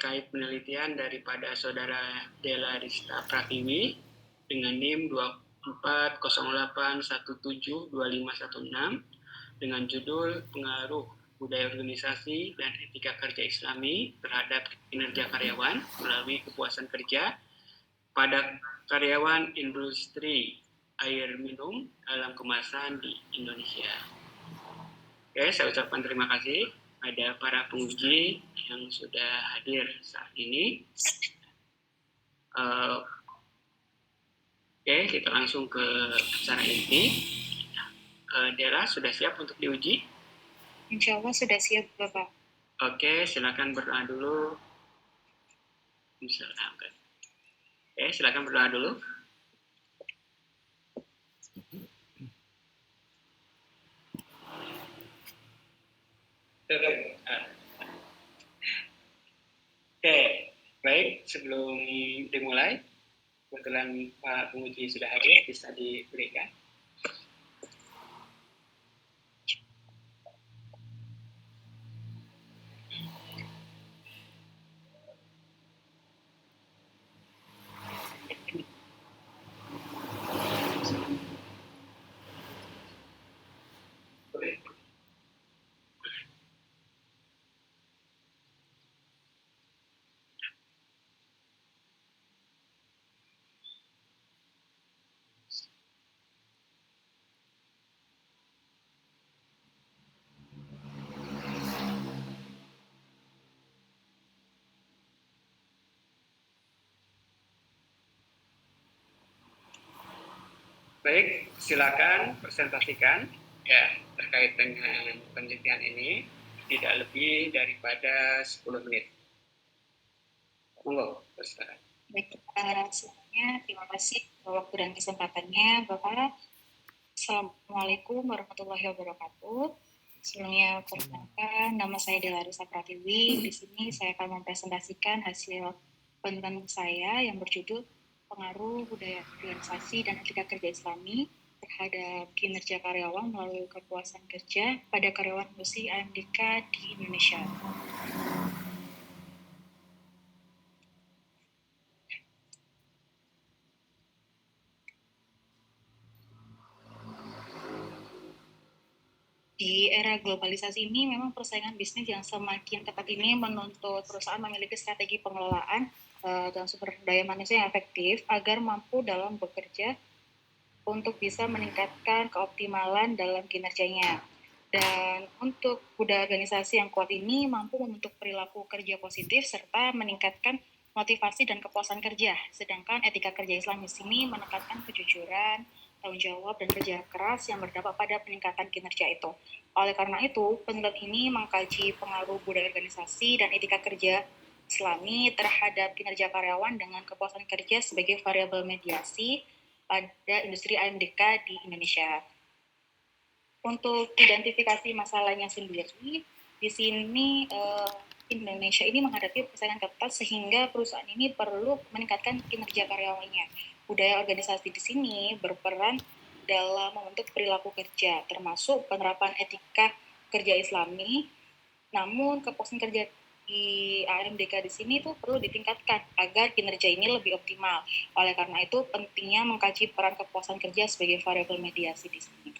terkait penelitian daripada Saudara Della Rista Pratiwi dengan NIM 2408172516 dengan judul Pengaruh Budaya Organisasi dan Etika Kerja Islami terhadap kinerja karyawan melalui kepuasan kerja pada karyawan industri air minum dalam kemasan di Indonesia. Oke, saya ucapkan terima kasih pada para penguji yang sudah hadir saat ini. Oke, kita langsung ke acara inti. Della, sudah siap untuk diuji? Insya Allah sudah siap, Bapak. Oke, silakan berdoa dulu. Oke, silakan berdoa dulu. Oke, baik. Sebelum dimulai, kebetulan Pak penguji sudah hadir, bisa diberikan. Baik, silakan presentasikan ya terkait dengan penelitian ini tidak lebih daripada 10 menit. Monggo, silakan. Baik, semuanya terima kasih waktu dan kesempatannya, Bapak. Assalamualaikum warahmatullahi wabarakatuh. Sebelumnya, perkenalkan, nama saya Della Rista Pratiwi. Di sini saya akan mempresentasikan hasil penelitian saya yang berjudul Pengaruh Budaya Organisasi dan Etika Kerja Islami terhadap kinerja karyawan melalui kepuasan kerja pada karyawan industri AMDK di Indonesia. Di era globalisasi ini memang persaingan bisnis yang semakin ketat ini menuntut perusahaan memiliki strategi pengelolaan dan sumber daya manusia yang efektif agar mampu dalam bekerja untuk bisa meningkatkan keoptimalan dalam kinerjanya. Dan untuk budaya organisasi yang kuat ini mampu membentuk perilaku kerja positif serta meningkatkan motivasi dan kepuasan kerja. Sedangkan etika kerja Islam di sini menekankan kejujuran, tanggung jawab, dan kerja keras yang berdampak pada peningkatan kinerja itu. Oleh karena itu, penelitian ini mengkaji pengaruh budaya organisasi dan etika kerja Islami terhadap kinerja karyawan dengan kepuasan kerja sebagai variabel mediasi pada industri AMDK di Indonesia. Untuk identifikasi masalahnya sendiri, di sini Indonesia ini menghadapi persaingan ketat sehingga perusahaan ini perlu meningkatkan kinerja karyawannya. Budaya organisasi di sini berperan dalam membentuk perilaku kerja, termasuk penerapan etika kerja Islami. Namun kepuasan kerja di AMDK di sini tuh perlu ditingkatkan agar kinerja ini lebih optimal. Oleh karena itu pentingnya mengkaji peran kepuasan kerja sebagai variabel mediasi di sini.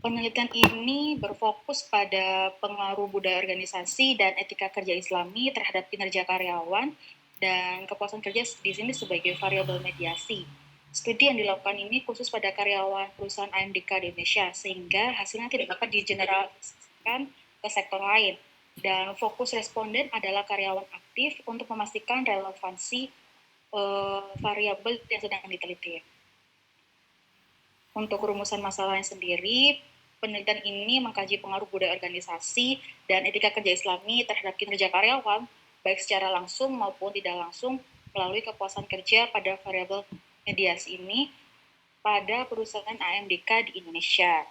Penelitian ini berfokus pada pengaruh budaya organisasi dan etika kerja Islami terhadap kinerja karyawan dan kepuasan kerja di sini sebagai variabel mediasi. Studi yang dilakukan ini khusus pada karyawan perusahaan AMDK di Indonesia, sehingga hasilnya tidak dapat digeneralisasikan ke sektor lain. Dan fokus responden adalah karyawan aktif untuk memastikan relevansi variabel yang sedang diteliti. Untuk rumusan masalahnya sendiri, penelitian ini mengkaji pengaruh budaya organisasi dan etika kerja Islami terhadap kinerja karyawan, baik secara langsung maupun tidak langsung melalui kepuasan kerja pada variabel mediasi ini pada perusahaan AMDK di Indonesia.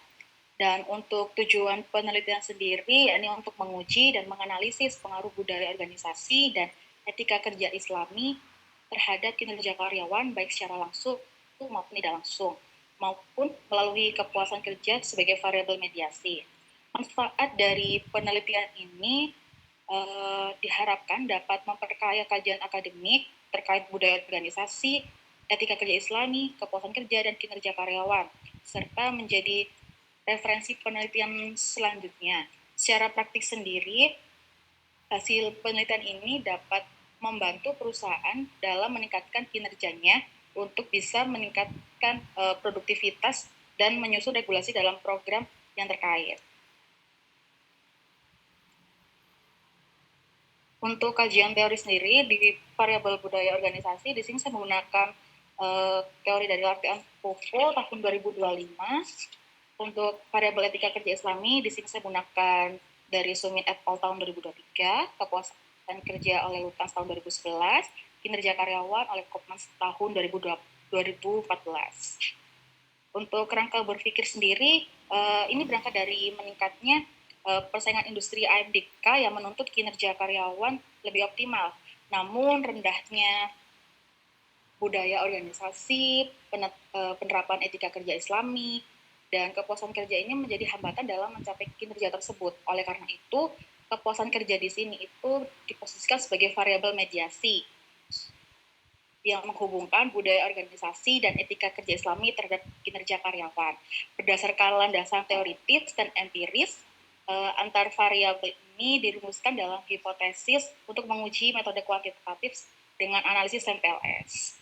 Dan untuk tujuan penelitian sendiri, ini untuk menguji dan menganalisis pengaruh budaya organisasi dan etika kerja Islami terhadap kinerja karyawan, baik secara langsung maupun tidak langsung, maupun melalui kepuasan kerja sebagai variabel mediasi. Manfaat dari penelitian ini diharapkan dapat memperkaya kajian akademik terkait budaya organisasi, etika kerja Islami, kepuasan kerja, dan kinerja karyawan, serta menjadi referensi penelitian selanjutnya. Secara praktik sendiri, hasil penelitian ini dapat membantu perusahaan dalam meningkatkan kinerjanya untuk bisa meningkatkan produktivitas dan menyusun regulasi dalam program yang terkait. Untuk kajian teori sendiri di variabel budaya organisasi, di sini saya menggunakan teori dari latihan FOFO tahun 2025. Untuk variabel etika kerja Islami, di sini saya menggunakan dari Sumit et al. Tahun 2023, kepuasan kerja oleh Lutkans tahun 2011, kinerja karyawan oleh Kopmans tahun 2014. Untuk kerangka berpikir sendiri, ini berangkat dari meningkatnya persaingan industri AMDK yang menuntut kinerja karyawan lebih optimal. Namun rendahnya budaya organisasi, penerapan etika kerja Islami, dan kepuasan kerja ini menjadi hambatan dalam mencapai kinerja tersebut. Oleh karena itu, kepuasan kerja di sini itu diposisikan sebagai variabel mediasi yang menghubungkan budaya organisasi dan etika kerja Islami terhadap kinerja karyawan. Berdasarkan landasan teoritis dan empiris, antar variabel ini dirumuskan dalam hipotesis untuk menguji metode kuantitatif dengan analisis MPLS.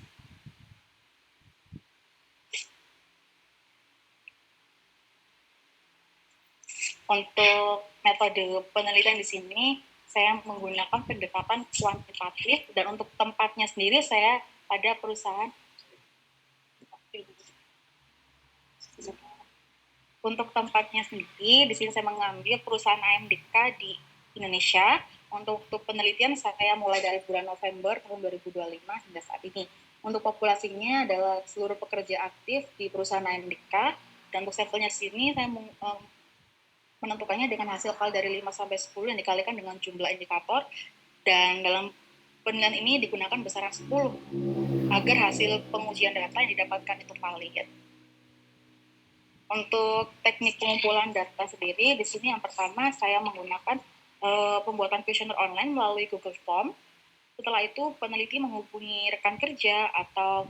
Untuk metode penelitian di sini, saya menggunakan pendekatan kuantitatif, dan untuk tempatnya sendiri saya pada perusahaan. Untuk tempatnya sendiri, di sini saya mengambil perusahaan AMDK di Indonesia. Untuk penelitian saya mulai dari bulan November tahun 2025 hingga saat ini. Untuk populasinya adalah seluruh pekerja aktif di perusahaan AMDK, dan untuk sampelnya sini saya menentukannya dengan hasil kali dari 5-10 yang dikalikan dengan jumlah indikator, dan dalam penilaian ini digunakan besaran 10 agar hasil pengujian data yang didapatkan itu valid. Untuk teknik pengumpulan data sendiri, di sini yang pertama saya menggunakan pembuatan kuesioner online melalui Google Form. Setelah itu peneliti menghubungi rekan kerja atau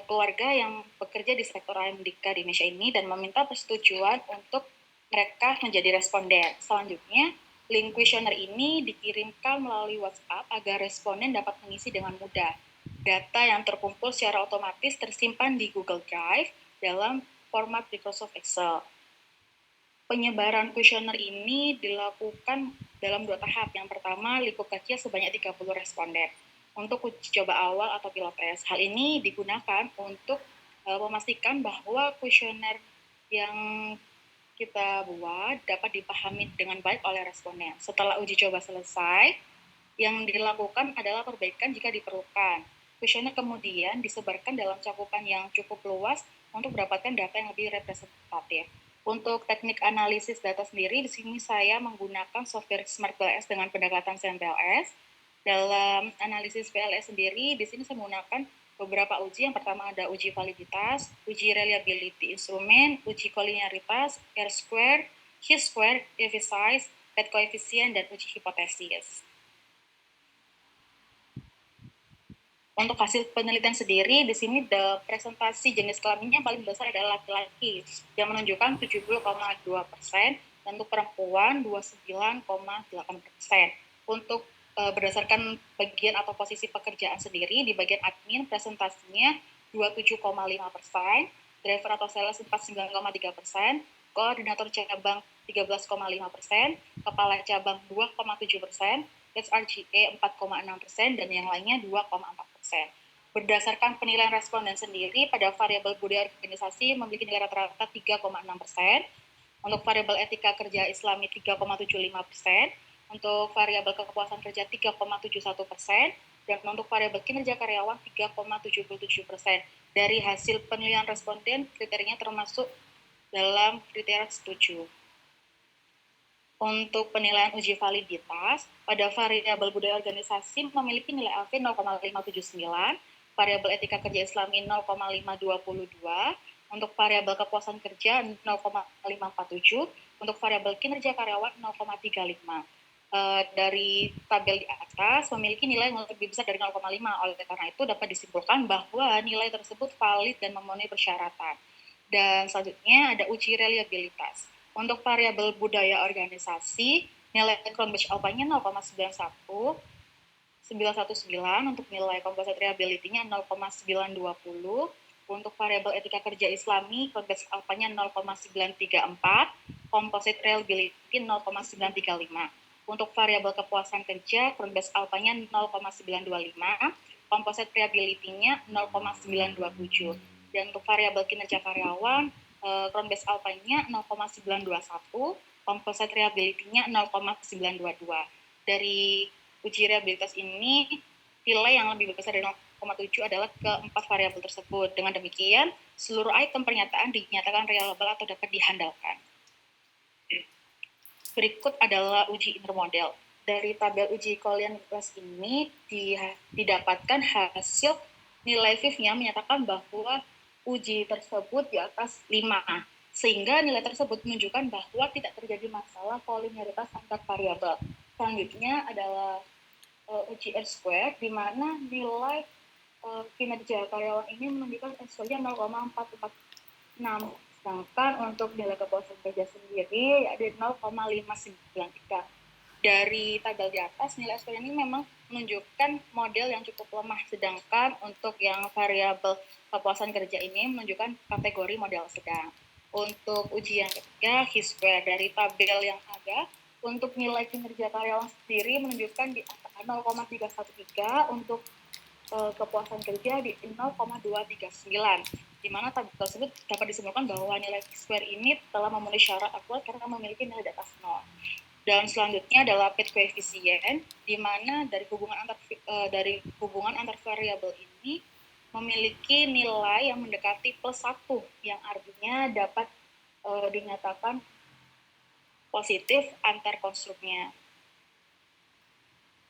keluarga yang bekerja di sektor AMDK di Indonesia ini dan meminta persetujuan untuk mereka menjadi responden. Selanjutnya, link kuesioner ini dikirimkan melalui WhatsApp agar responden dapat mengisi dengan mudah. Data yang terkumpul secara otomatis tersimpan di Google Drive dalam format Microsoft Excel. Penyebaran kuesioner ini dilakukan dalam 2 tahap. Yang pertama, lingkup kecil sebanyak 30 responden. Untuk uji coba awal atau pilot test, hal ini digunakan untuk memastikan bahwa kuesioner yang kita buat dapat dipahami dengan baik oleh responden. Setelah uji coba selesai, yang dilakukan adalah perbaikan jika diperlukan. Kuesioner kemudian disebarkan dalam cakupan yang cukup luas untuk mendapatkan data yang lebih representatif. Untuk teknik analisis data sendiri, di sini saya menggunakan software Smart PLS dengan pendekatan SMPLS. Dalam analisis PLS sendiri, di sini saya menggunakan beberapa uji. Yang pertama ada uji validitas, uji reliability instrumen, uji kolinearitas, R-square, chi-square, EV size, pet coefficient, dan uji hipotesis. Untuk hasil penelitian sendiri, di sini presentasi jenis kelaminnya paling besar adalah laki-laki, yang menunjukkan 70,2%, dan untuk perempuan 29,8%. Untuk berdasarkan bagian atau posisi pekerjaan sendiri, di bagian admin presentasinya 27,5%, driver atau sales 49,3%, koordinator cabang 13,5%, kepala cabang 2,7%, HRGE 4,6%, dan yang lainnya 2,4%. Berdasarkan penilaian responden sendiri, pada variabel budaya organisasi memiliki nilai rata-rata 3,6%, untuk variabel etika kerja Islami 3,75%, untuk variabel kepuasan kerja 3,71%, dan untuk variabel kinerja karyawan 3,77%. Dari hasil penilaian responden, kriterianya termasuk dalam kriteria setuju. Untuk penilaian uji validitas, pada variabel budaya organisasi memiliki nilai AV 0,579, variabel etika kerja Islami 0,522, untuk variabel kepuasan kerja 0,547, untuk variabel kinerja karyawan 0,35. dari tabel di atas memiliki nilai yang lebih besar dari 0,5. Oleh karena itu dapat disimpulkan bahwa nilai tersebut valid dan memenuhi persyaratan. Dan selanjutnya ada uji reliabilitas. Untuk variabel budaya organisasi, nilai Cronbach alpha-nya 0,91, 919, untuk nilai composite reliability-nya 0,920, untuk variabel etika kerja Islami, Cronbach alpha-nya 0,934, composite reliability 0,935. Untuk variabel kepuasan kerja, Cronbach alpha-nya 0,925, composite reliability-nya 0,927. Dan untuk variabel kinerja karyawan, Cronbach alpha-nya 0,921, composite reliability-nya 0,922. Dari uji reliabilitas ini, nilai yang lebih besar dari 0,7 adalah keempat variabel tersebut. Dengan demikian, seluruh item pernyataan dinyatakan reliable atau dapat dihandalkan. Berikut adalah uji intermodel. Dari tabel uji reliabilitas ini didapatkan hasil nilai FIF-nya menyatakan bahwa uji tersebut di atas 5. Sehingga nilai tersebut menunjukkan bahwa tidak terjadi masalah kolinialitas antar variabel. Selanjutnya adalah uji R-square, di mana nilai kinerja karyawan ini menunjukkan R-square-nya 0,446. Sedangkan untuk nilai kepuasan kerja sendiri ada 0,593. Dari tabel di atas, nilai score ini memang menunjukkan model yang cukup lemah, sedangkan untuk yang variabel kepuasan kerja ini menunjukkan kategori model sedang. Untuk ujian ketiga, H-square, dari tabel yang ada, untuk nilai kinerja karyawan sendiri menunjukkan di 0,313, untuk kepuasan kerja di 0,239, di mana tabel tersebut dapat disimpulkan bahwa nilai square ini telah memenuhi syarat akurat karena memiliki nilai di atas 0. Dan selanjutnya adalah Pitt coefficient, di mana dari hubungan antar variabel ini memiliki nilai yang mendekati plus 1, yang artinya dapat dinyatakan positif antar konstruknya.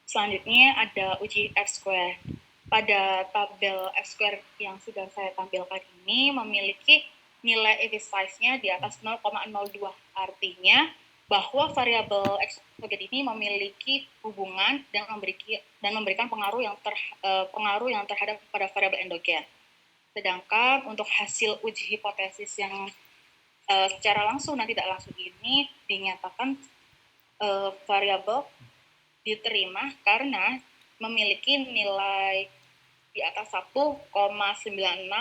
Selanjutnya ada uji F-square. Pada tabel F-square yang sudah saya tampilkan ini memiliki nilai size-nya di atas 0,02. Artinya bahwa variabel exogen ini memiliki hubungan dan memberikan pengaruh yang terhadap pada variabel endogen. Sedangkan untuk hasil uji hipotesis yang secara langsung dan tidak langsung ini dinyatakan variabel diterima karena memiliki nilai di atas 1,96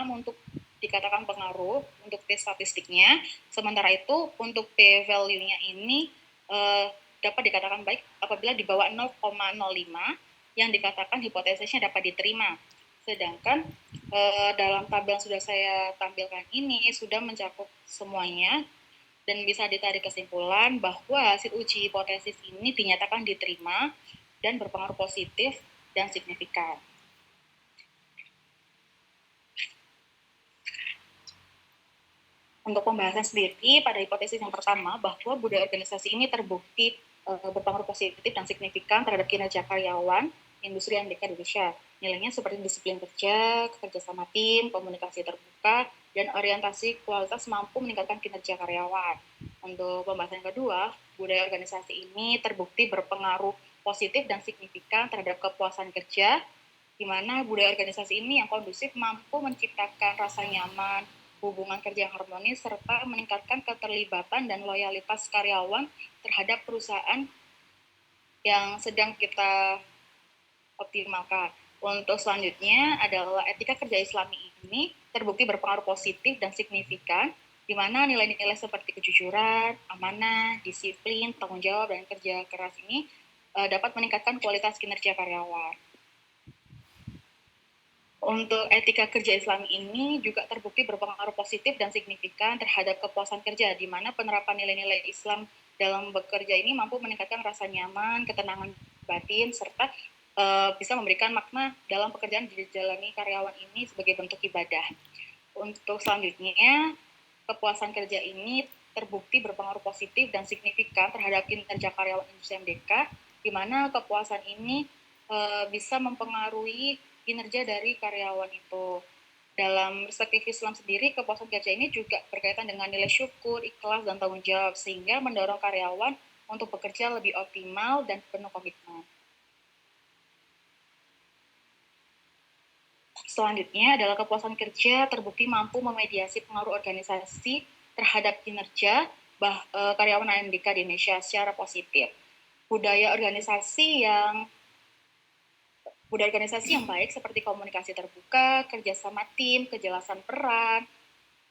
untuk dikatakan pengaruh untuk T statistiknya. Sementara itu untuk P value-nya ini dapat dikatakan baik apabila di bawah 0,05 yang dikatakan hipotesisnya dapat diterima. Sedangkan dalam tabel yang sudah saya tampilkan ini sudah mencakup semuanya dan bisa ditarik kesimpulan bahwa hasil uji hipotesis ini dinyatakan diterima dan berpengaruh positif dan signifikan. Untuk pembahasan sendiri, pada hipotesis yang pertama, bahwa budaya organisasi ini terbukti berpengaruh positif dan signifikan terhadap kinerja karyawan industri MDK Indonesia. Nilainya seperti disiplin kerja, kerjasama tim, komunikasi terbuka, dan orientasi kualitas mampu meningkatkan kinerja karyawan. Untuk pembahasan yang kedua, budaya organisasi ini terbukti berpengaruh positif dan signifikan terhadap kepuasan kerja, di mana budaya organisasi ini yang kondusif mampu menciptakan rasa nyaman, hubungan kerja yang harmonis, serta meningkatkan keterlibatan dan loyalitas karyawan terhadap perusahaan yang sedang kita optimalkan. Untuk selanjutnya adalah etika kerja Islami ini terbukti berpengaruh positif dan signifikan, di mana nilai-nilai seperti kejujuran, amanah, disiplin, tanggung jawab, dan kerja keras ini dapat meningkatkan kualitas kinerja karyawan. Untuk etika kerja Islam ini juga terbukti berpengaruh positif dan signifikan terhadap kepuasan kerja, di mana penerapan nilai-nilai Islam dalam bekerja ini mampu meningkatkan rasa nyaman, ketenangan batin, serta bisa memberikan makna dalam pekerjaan dijalani karyawan ini sebagai bentuk ibadah. Untuk selanjutnya, kepuasan kerja ini terbukti berpengaruh positif dan signifikan terhadap kinerja karyawan industri MDK, di mana kepuasan ini bisa mempengaruhi kinerja dari karyawan itu. Dalam perspektif Islam sendiri, kepuasan kerja ini juga berkaitan dengan nilai syukur, ikhlas, dan tanggung jawab, sehingga mendorong karyawan untuk bekerja lebih optimal dan penuh komitmen. Selanjutnya adalah kepuasan kerja terbukti mampu memediasi pengaruh organisasi terhadap kinerja karyawan AMDK di Indonesia secara positif. Budaya organisasi yang baik seperti komunikasi terbuka, kerjasama tim, kejelasan peran,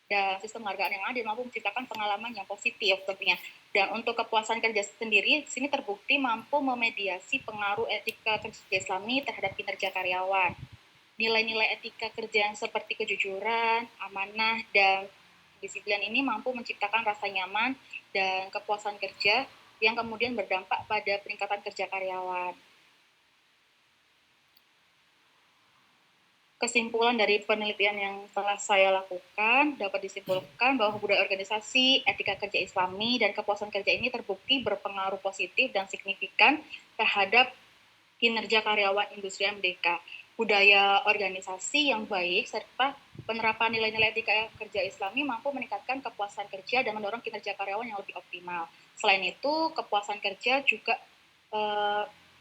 dan sistem penghargaan yang adil mampu menciptakan pengalaman yang positif tentunya. Dan untuk kepuasan kerja sendiri, sini terbukti mampu memediasi pengaruh etika kerja Islami terhadap kinerja karyawan. Nilai-nilai etika kerja yang seperti kejujuran, amanah, dan disiplin ini mampu menciptakan rasa nyaman dan kepuasan kerja yang kemudian berdampak pada peningkatan kerja karyawan. Kesimpulan dari penelitian yang telah saya lakukan dapat disimpulkan bahwa budaya organisasi, etika kerja Islami, dan kepuasan kerja ini terbukti berpengaruh positif dan signifikan terhadap kinerja karyawan industri MDK. Budaya organisasi yang baik serta penerapan nilai-nilai etika kerja Islami mampu meningkatkan kepuasan kerja dan mendorong kinerja karyawan yang lebih optimal. Selain itu, kepuasan kerja juga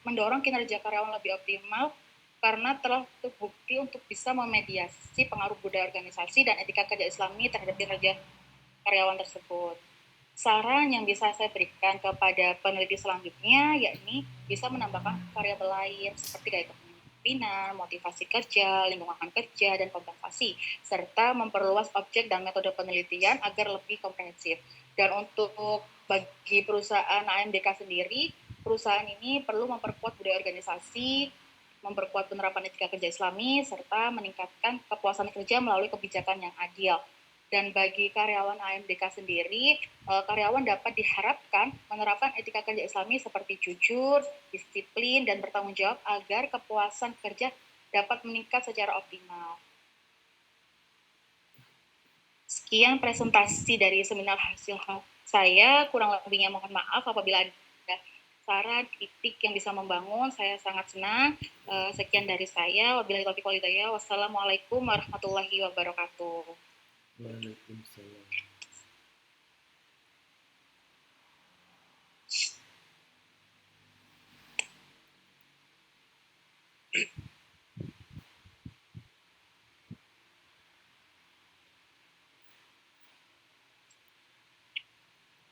mendorong kinerja karyawan lebih optimal karena telah terbukti untuk bisa memediasi pengaruh budaya organisasi dan etika kerja Islami terhadap kinerja karyawan tersebut. Saran yang bisa saya berikan kepada peneliti selanjutnya yakni bisa menambahkan variabel lain seperti gaya kepemimpinan, motivasi kerja, lingkungan kerja, dan kompensasi, serta memperluas objek dan metode penelitian agar lebih komprehensif. Dan untuk bagi perusahaan AMDK sendiri, perusahaan ini perlu memperkuat budaya organisasi, memperkuat penerapan etika kerja Islami, serta meningkatkan kepuasan kerja melalui kebijakan yang adil. Dan bagi karyawan AMDK sendiri, karyawan dapat diharapkan menerapkan etika kerja Islami seperti jujur, disiplin, dan bertanggung jawab agar kepuasan kerja dapat meningkat secara optimal. Sekian presentasi dari seminar hasil saya, kurang lebihnya mohon maaf apabila ada saran, kritik yang bisa membangun, saya sangat senang. Sekian dari saya. Wabillahi taufiq wal hidayah. Wassalamualaikum warahmatullahi wabarakatuh. Waalaikumsalam.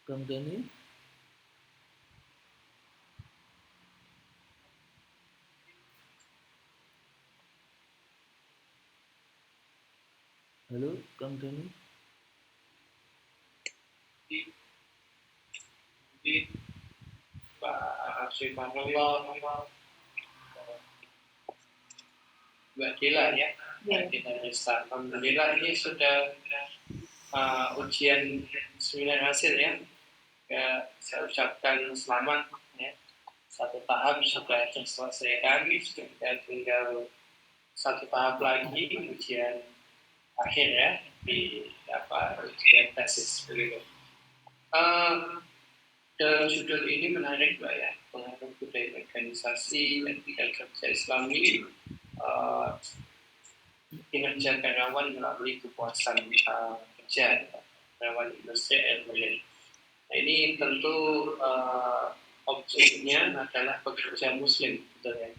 Kang Dani? Halo, Kang Dani? Pak Subhanallah, Mbak Dila ya, Mbak Dila Nesta. Alhamdulillah ini sudah ujian seminar hasil ya. Saya ucapkan selamat ya. Satu tahap sudah terselesaikan, dan tinggal satu tahap lagi ujian akhir ya di ujian tesis begitu. Dalam judul ini menarik Mbak ya, pengaruh budaya organisasi dan etika kerja Islami, kinerja karyawan melalui kepuasan kerja karyawan industri MDK. Nah, ini tentu objeknya adalah pekerja muslim, betul ya.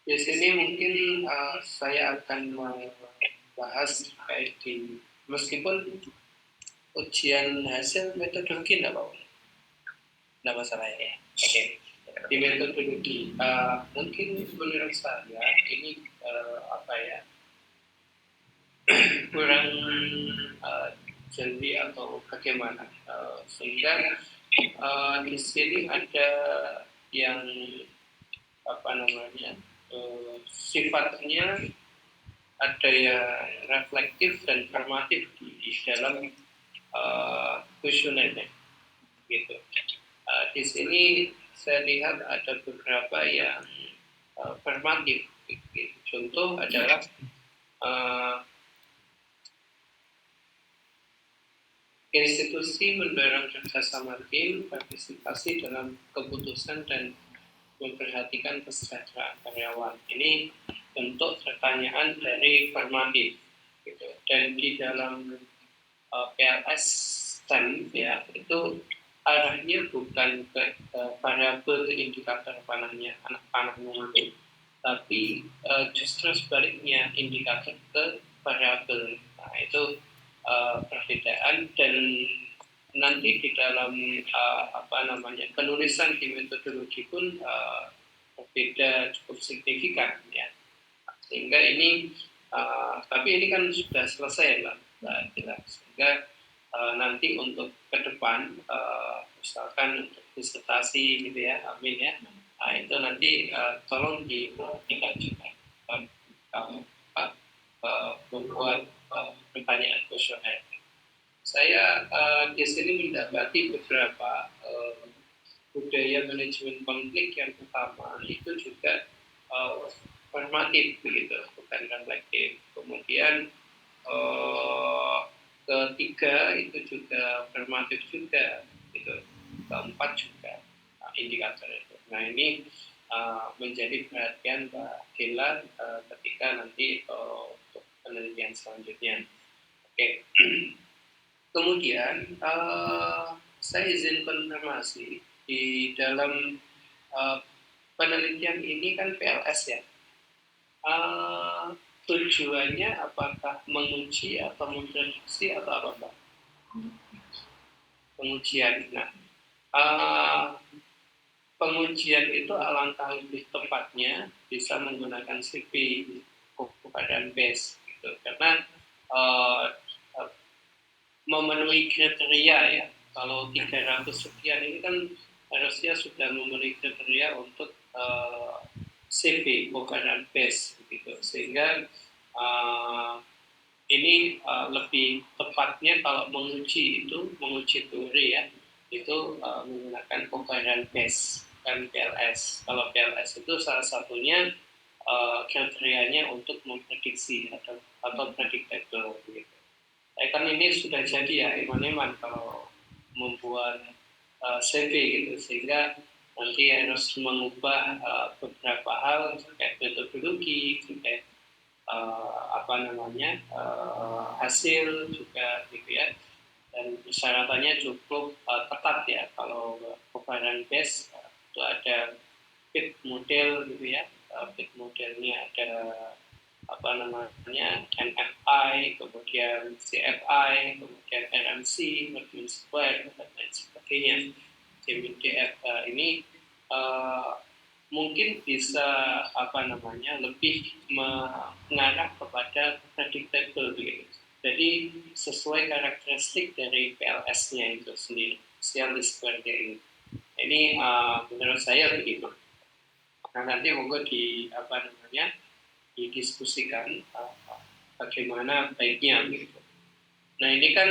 Di sini mungkin saya akan membahas terkait di meskipun ujian hasil metodologi tidak apa-apa, tidak masalah ya. Oke. Di metodologi mungkin menurut saya ini kurang jeli atau bagaimana sehingga di sini ada yang sifatnya ada yang reflektif dan formatif di dalam kuesionernya gitu. Di sini saya lihat ada beberapa yang formatif gitu. Contoh adalah institusi mendorong kerjasama tim, partisipasi dalam keputusan dan memperhatikan kesejahteraan karyawan. Ini bentuk pertanyaan dari formatif gitu. Dan di dalam PLS penulisan ya itu arahnya bukan ke variabel indikator panahnya anak panahnya itu, tapi justru sebaliknya indikator ke variabel. Nah itu perbedaan, dan nanti di dalam penulisan di metodologi pun berbeda cukup signifikan ya, sehingga ini tapi ini kan sudah selesai lah jelas, sehingga nanti untuk ke depan misalkan untuk disertasi gitu ya, amin ya, itu nanti tolong diperhatikan juga membuat pertanyaan kuesioner. Saya di sini mendapati beberapa budaya manajemen konflik yang utama itu juga formatif begitu, bukan reflektif. Kemudian ketiga itu juga formatif juga, gitu. Keempat juga indikator itu. Nah ini menjadi perhatian Mbak Gila ketika nanti untuk penelitian selanjutnya. Oke. Kemudian saya izin konfirmasi di dalam penelitian ini kan PLS ya. Tujuannya apakah menguji atau memprediksi atau apa Pak? Pengujian. Nah, pengujian itu alangkah lebih tepatnya bisa menggunakan CV keadaan base gitu, karena memenuhi kriteria ya. Kalau 300 sekian ini kan harusnya sudah memenuhi kriteria untuk CV keadaan base gitu, sehingga ini lebih tepatnya kalau menguji teori ya, itu menggunakan covariant base dan PLS. Kalau PLS itu salah satunya kriterianya untuk memprediksi atau predictable gitu. Kan ini sudah jadi ya iman-iman kalau membuat CV gitu, sehingga nanti harus mengubah beberapa hal terkait metodologi, terkait hasil juga gitu ya, dan persyaratannya cukup ketat ya. Kalau covariant base itu ada fit model gitu ya, fit modelnya ada NFI, kemudian CFI, kemudian RMC, Merkin Square, dan lain sebagainya. CMDF ini mungkin bisa lebih mengarah kepada predictable gitu. Jadi sesuai karakteristik dari PLS-nya itu sendiri, Searle Square ini. Ini menurut saya begitu. Nah nanti monggo didiskusikan bagaimana baiknya gitu. Nah ini kan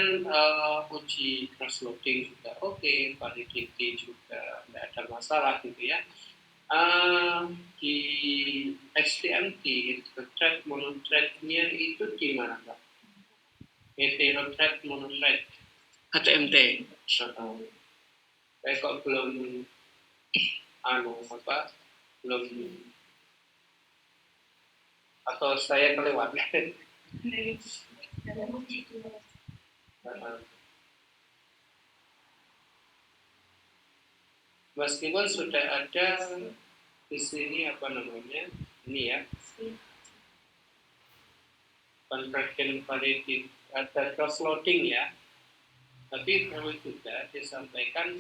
uji cross loading juga oke, validity juga tidak ada masalah gitu ya. Di HTMT thread monothread-nya itu gimana Pak? Hetero thread monothread HTMT. Saya kok belum belum, atau saya kelewat. Meskipun sudah ada di sini ini ya, conversion validity, ada cross loading ya, tapi perlu juga disampaikan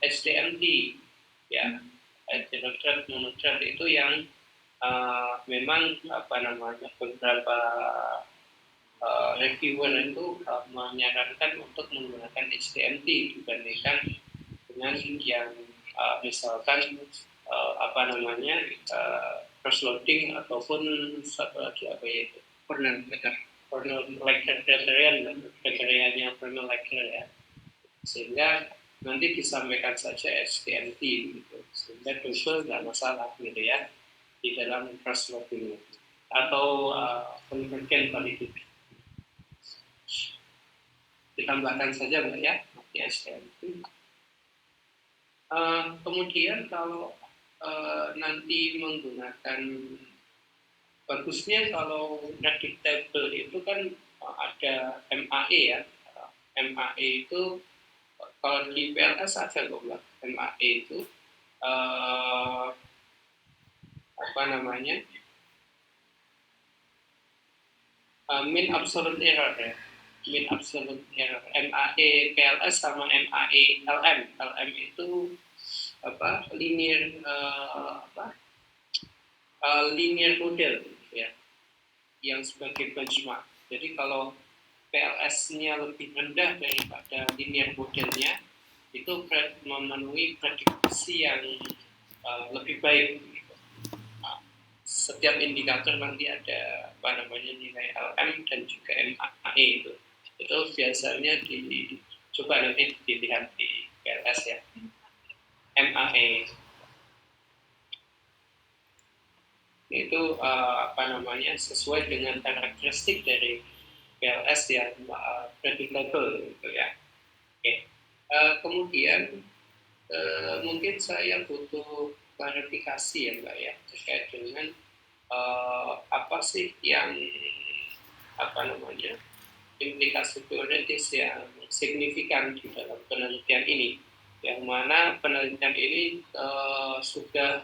HTMT ya, heterothread monothread itu yang memang beberapa reviewer itu menyarankan untuk menggunakan HTMT dibandingkan dengan yang misalkan cross loading ataupun satu lagi itu kriterianya Pernell Lecter ya, sehingga nanti disampaikan saja HTMT gitu, sehingga double nggak masalah gitu ya di dalam cross loading atau conversion validity. Ditambahkan saja Mbak ya, HTMT. Kemudian kalau nanti menggunakan, bagusnya kalau predictable itu kan ada MAE ya. MAE itu Kalau di PLS ada loh Mbak, MAE itu apa namanya, mean absolute error ya, mean absolute error. MAE PLS sama MAE LM. LM itu apa, linear model ya, yang sebagai benchmark. Jadi kalau PLS-nya lebih rendah daripada linear modelnya, itu memenuhi prediksi yang lebih baik. Nah, setiap indikator nanti ada apa namanya, nilai LM dan juga MAE itu biasanya coba nanti dilihat di PLS ya, MAE itu apa namanya, sesuai dengan karakteristik dari PLS yang predictable gitu ya. Oke. Kemudian mungkin saya butuh klarifikasi ya Mbak ya, terkait dengan apa sih yang apa namanya, implikasi teoritis yang signifikan di dalam penelitian ini, yang mana penelitian ini sudah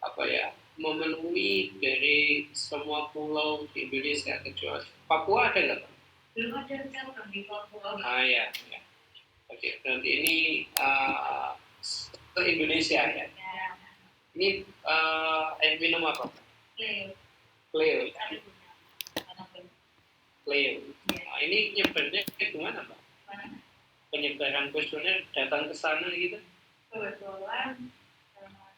apa ya, memenuhi dari semua pulau di Indonesia kecuali Papua. Ada nggak? Belum ada cabang di Papua. Ya. Oke, berarti ini ke Indonesia ya. Ini air minum apa? Cleo. Nah, ini nyebarnya gimana Pak? Penyebaran kuesioner datang ke sana gitu? Kebetulan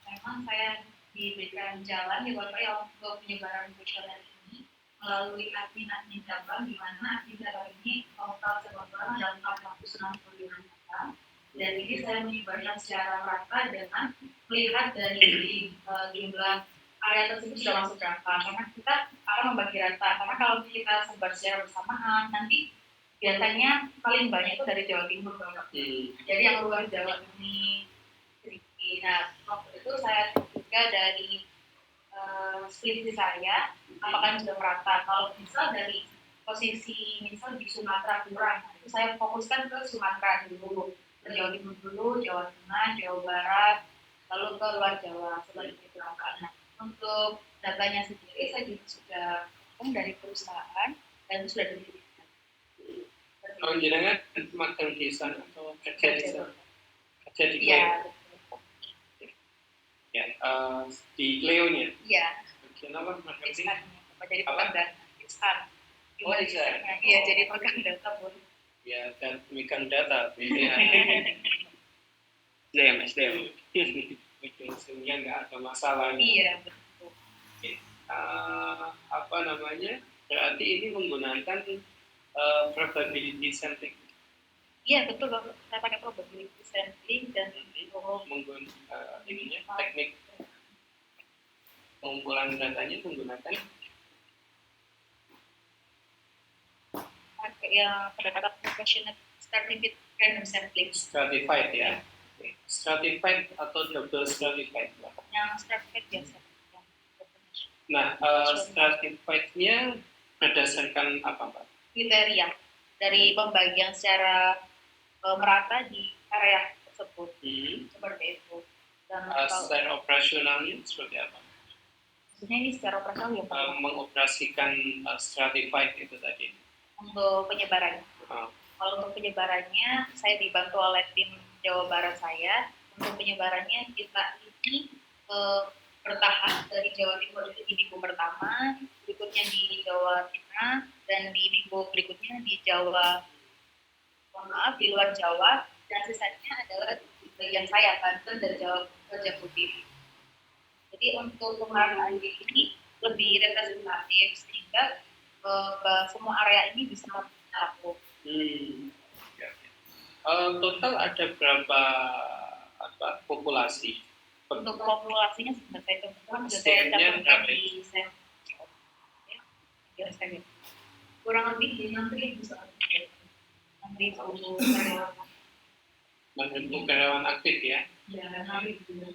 memang saya diberikan jalan ya Bapak ya untuk penyebaran kuesioner ini melalui admin cabang, di mana admin cabang ini total sebagian dalam 465 cabang, dan ini saya menyebarkan secara rata dengan melihat dari jumlah area tersebut sudah masuk berapa, karena kita akan membagi rata, karena kalau kita sebar secara bersamaan nanti biasanya paling banyak itu dari Jawa Timur Bapak. Jadi yang luar Jawa ini sedikit. Nah, waktu itu saya juga dari skripsi saya, apakah sudah merata. Kalau misal dari posisi misal di Sumatera kurang, itu saya fokuskan ke Sumatera dulu, ke Jawa Timur dulu, Jawa Tengah, Jawa Barat, lalu ke luar Jawa sebagai itu. Nah, untuk datanya sendiri saya juga sudah dari perusahaan dan itu sudah diberikan. Oh, jangan magang di sana atau kerja di sana? Kerja di Cleo? Iya, ya, di Cleo-nya? Iya. Kenapa magang di? Jadi pegang data. Oh, iya. Iya, jadi pegang data pun. Ya, dan pegang data. SDM. Sehingga nggak ada masalah. Iya, betul. Apa namanya? Berarti ini menggunakan probability sampling. Iya, betul Bapak. Saya pakai probability sampling dan menggunakan teknik pengumpulan datanya menggunakan yang pendekatan professional stratified random sampling. Stratified ya. Stratified atau double stratified? Yang stratified biasa. Nah, stratified-nya berdasarkan apa Pak? Kriteria dari pembagian secara merata di area tersebut. Seperti itu. Dan secara operasionalnya seperti apa? Maksudnya ini secara operasional ya Pak? Mengoperasikan stratified itu tadi. Untuk penyebarannya. Kalau untuk penyebarannya, saya dibantu oleh tim Jawa Barat saya. Untuk penyebarannya kita ini bertahap dari Jawa Timur itu di minggu pertama, berikutnya di Jawa Tengah, dan di minggu berikutnya di Jawa, di luar Jawa, dan sisanya adalah bagian saya, Banten dan Jawa Putih. Jadi untuk pengarahan ini lebih representatif sehingga semua area ini bisa tercakup. Total ada berapa populasi? Untuk populasinya sebenarnya saya temukan sudah saya catatkan di saya kurang lebih 6.000 soal 6.000 karyawan aktif ya? Ya, 6.000.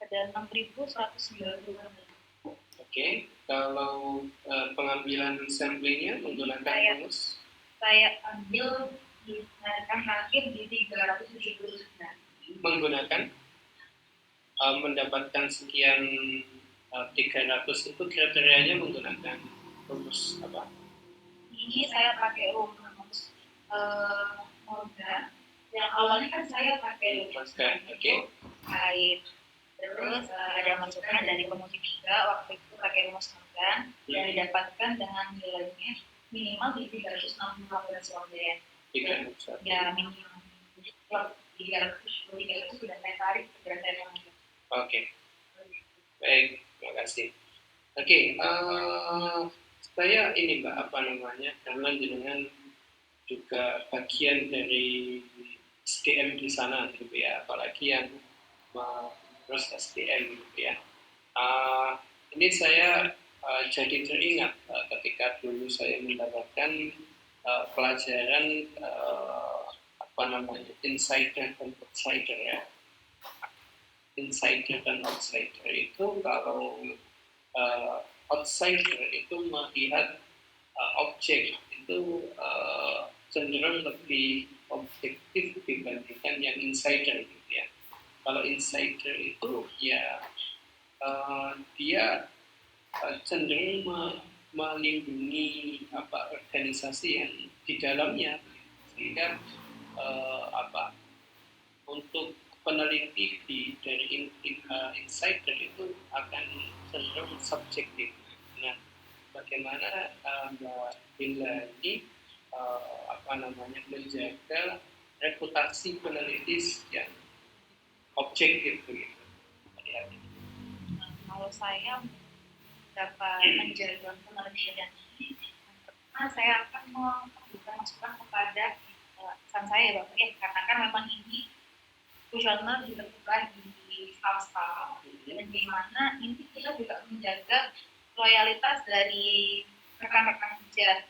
Ada 6.190. Oke, kalau pengambilan samplingnya menggunakan rumus? Saya ambil di terakhir di 379. Menggunakan mendapatkan sekian 300 itu kriterianya menggunakan rumus apa? Ini saya pakai rumus Morgan. Yang awalnya kan saya pakai rumus Oke. kait. Terus ada masukan dari komoditi 3 waktu itu pakai rumus Morgan dan didapatkan dengan nilainya minimal di 360 uang ya. Ya minimal. Kalau 300 itu sudah saya tarik berdasarkan. Oke. Baik, terima kasih. Oke, saya ini Mbak, apa namanya, karena dengan juga bagian dari SDM di sana gitu ya, apalagi yang terus SDM gitu ya. Ini saya jadi teringat ketika dulu saya mendapatkan pelajaran apa namanya, insider dan outsider ya. Insider dan outsider itu kalau outsider itu melihat objek itu cenderung lebih objektif dibandingkan yang insider gitu ya. Kalau insider itu ya dia cenderung melindungi organisasi yang di dalamnya, sehingga untuk peneliti dari insider itu akan cenderung subjektif. Nah, bagaimana Mbak Billa ini menjaga reputasi peneliti yang objektif begitu? Kalau saya dapat menjaga penelitian ini, pertama saya akan memberikan masukan kepada pesan saya Bapak ya, karena kan memang ini jurnal dilakukan di swasta dan di mana ini kita juga menjaga loyalitas dari rekan-rekan kerja,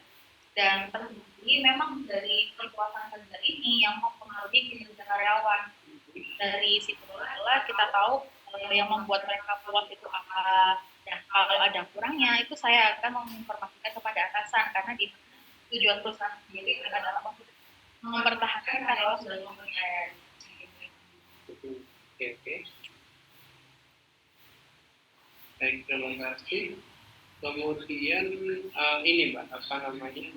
dan terbukti memang dari perkuatan kerja ini yang mempengaruhi kinerja karyawan. Dari situ kita tahu yang membuat mereka puas itu apa, dan kalau ada kurangnya itu saya akan menginformasikan kepada atasan, karena di tujuan perusahaan sendiri adalah mempertahankan karyawan sudah mempunyai. Oke. Baik, terima kasih. Kemudian ini Mbak,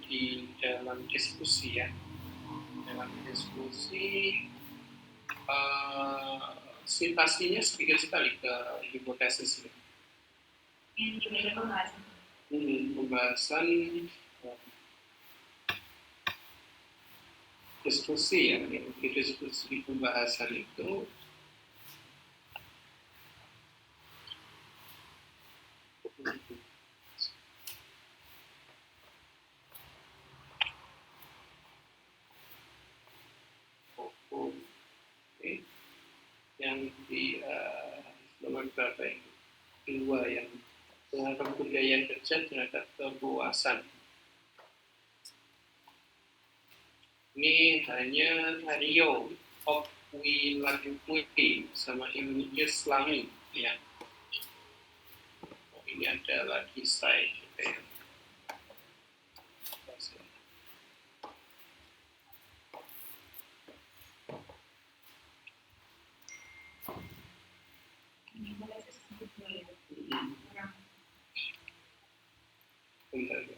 di dalam diskusi ya, citasinya sedikit sekali ke hipotesis ini. Pembahasan diskusi ya, di diskusi pembahasan itu yang di nomor berapa itu? 2 yang pengaruh budaya kerja terhadap kepuasan. Ini hanya Rio Okwiladukwi sama Imunius Islami ya. Ini ada lagi saya gitu ya. Bentar ya.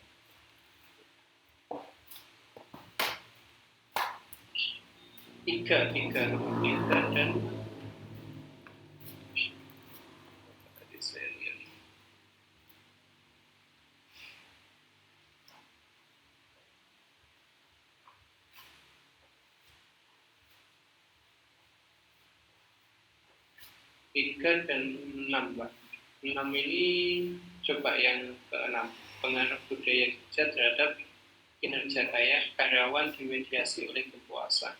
Tiga dan tadi saya lihat. Tiga dan 6 Pak. 6 ini coba yang ke-6, pengaruh budaya kerja terhadap kinerja karyawan dimediasi oleh kepuasan.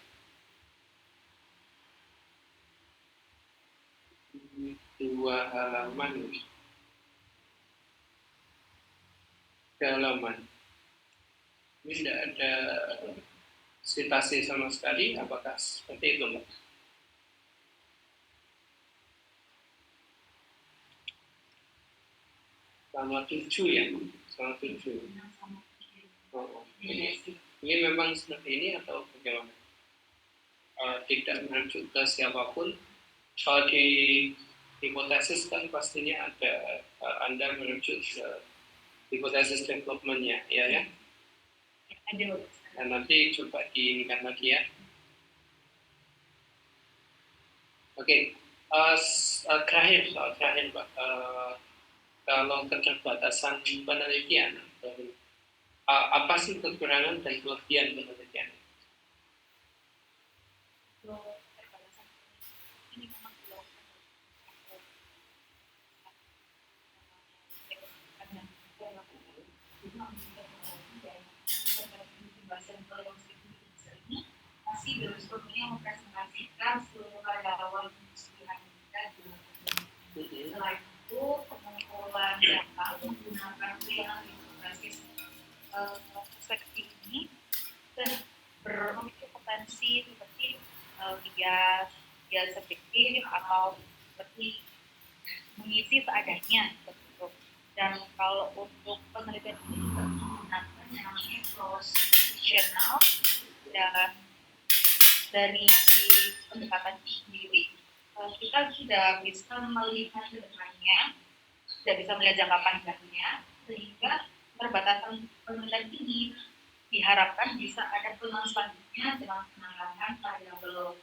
Dua halaman. Ini tidak ada citasi sama sekali, apakah seperti itu Mbak? sama 7 ya, sama 7. Oh, ini memang seperti ini atau bagaimana? Tidak merujuk ke siapapun. Kalau di hipotesis kan pastinya ada Anda merujuk ke hipotesis development-nya, ya. Dan nanti coba diinginkan lagi ya. Oke, terakhir Pak. Kalau keterbatasan penelitian, apa sih kekurangan dan kelebihan penelitian? Masih belum sepenuhnya mempresentasikan seluruh karyawan perusahaan kita. Selain itu, pengumpulan data menggunakan yang berbasis perspektif ini dan memiliki potensi seperti bias subjektif atau seperti mengisi seadanya begitu. Dan kalau untuk penelitian ini juga menggunakan yang namanya cross-sectional, dan dari pendekatan sendiri kita sudah bisa melihat ke depannya, sudah bisa melihat jangka panjangnya, sehingga perbatasan penelitian ini diharapkan bisa ada peluang selanjutnya dengan penanganan variabel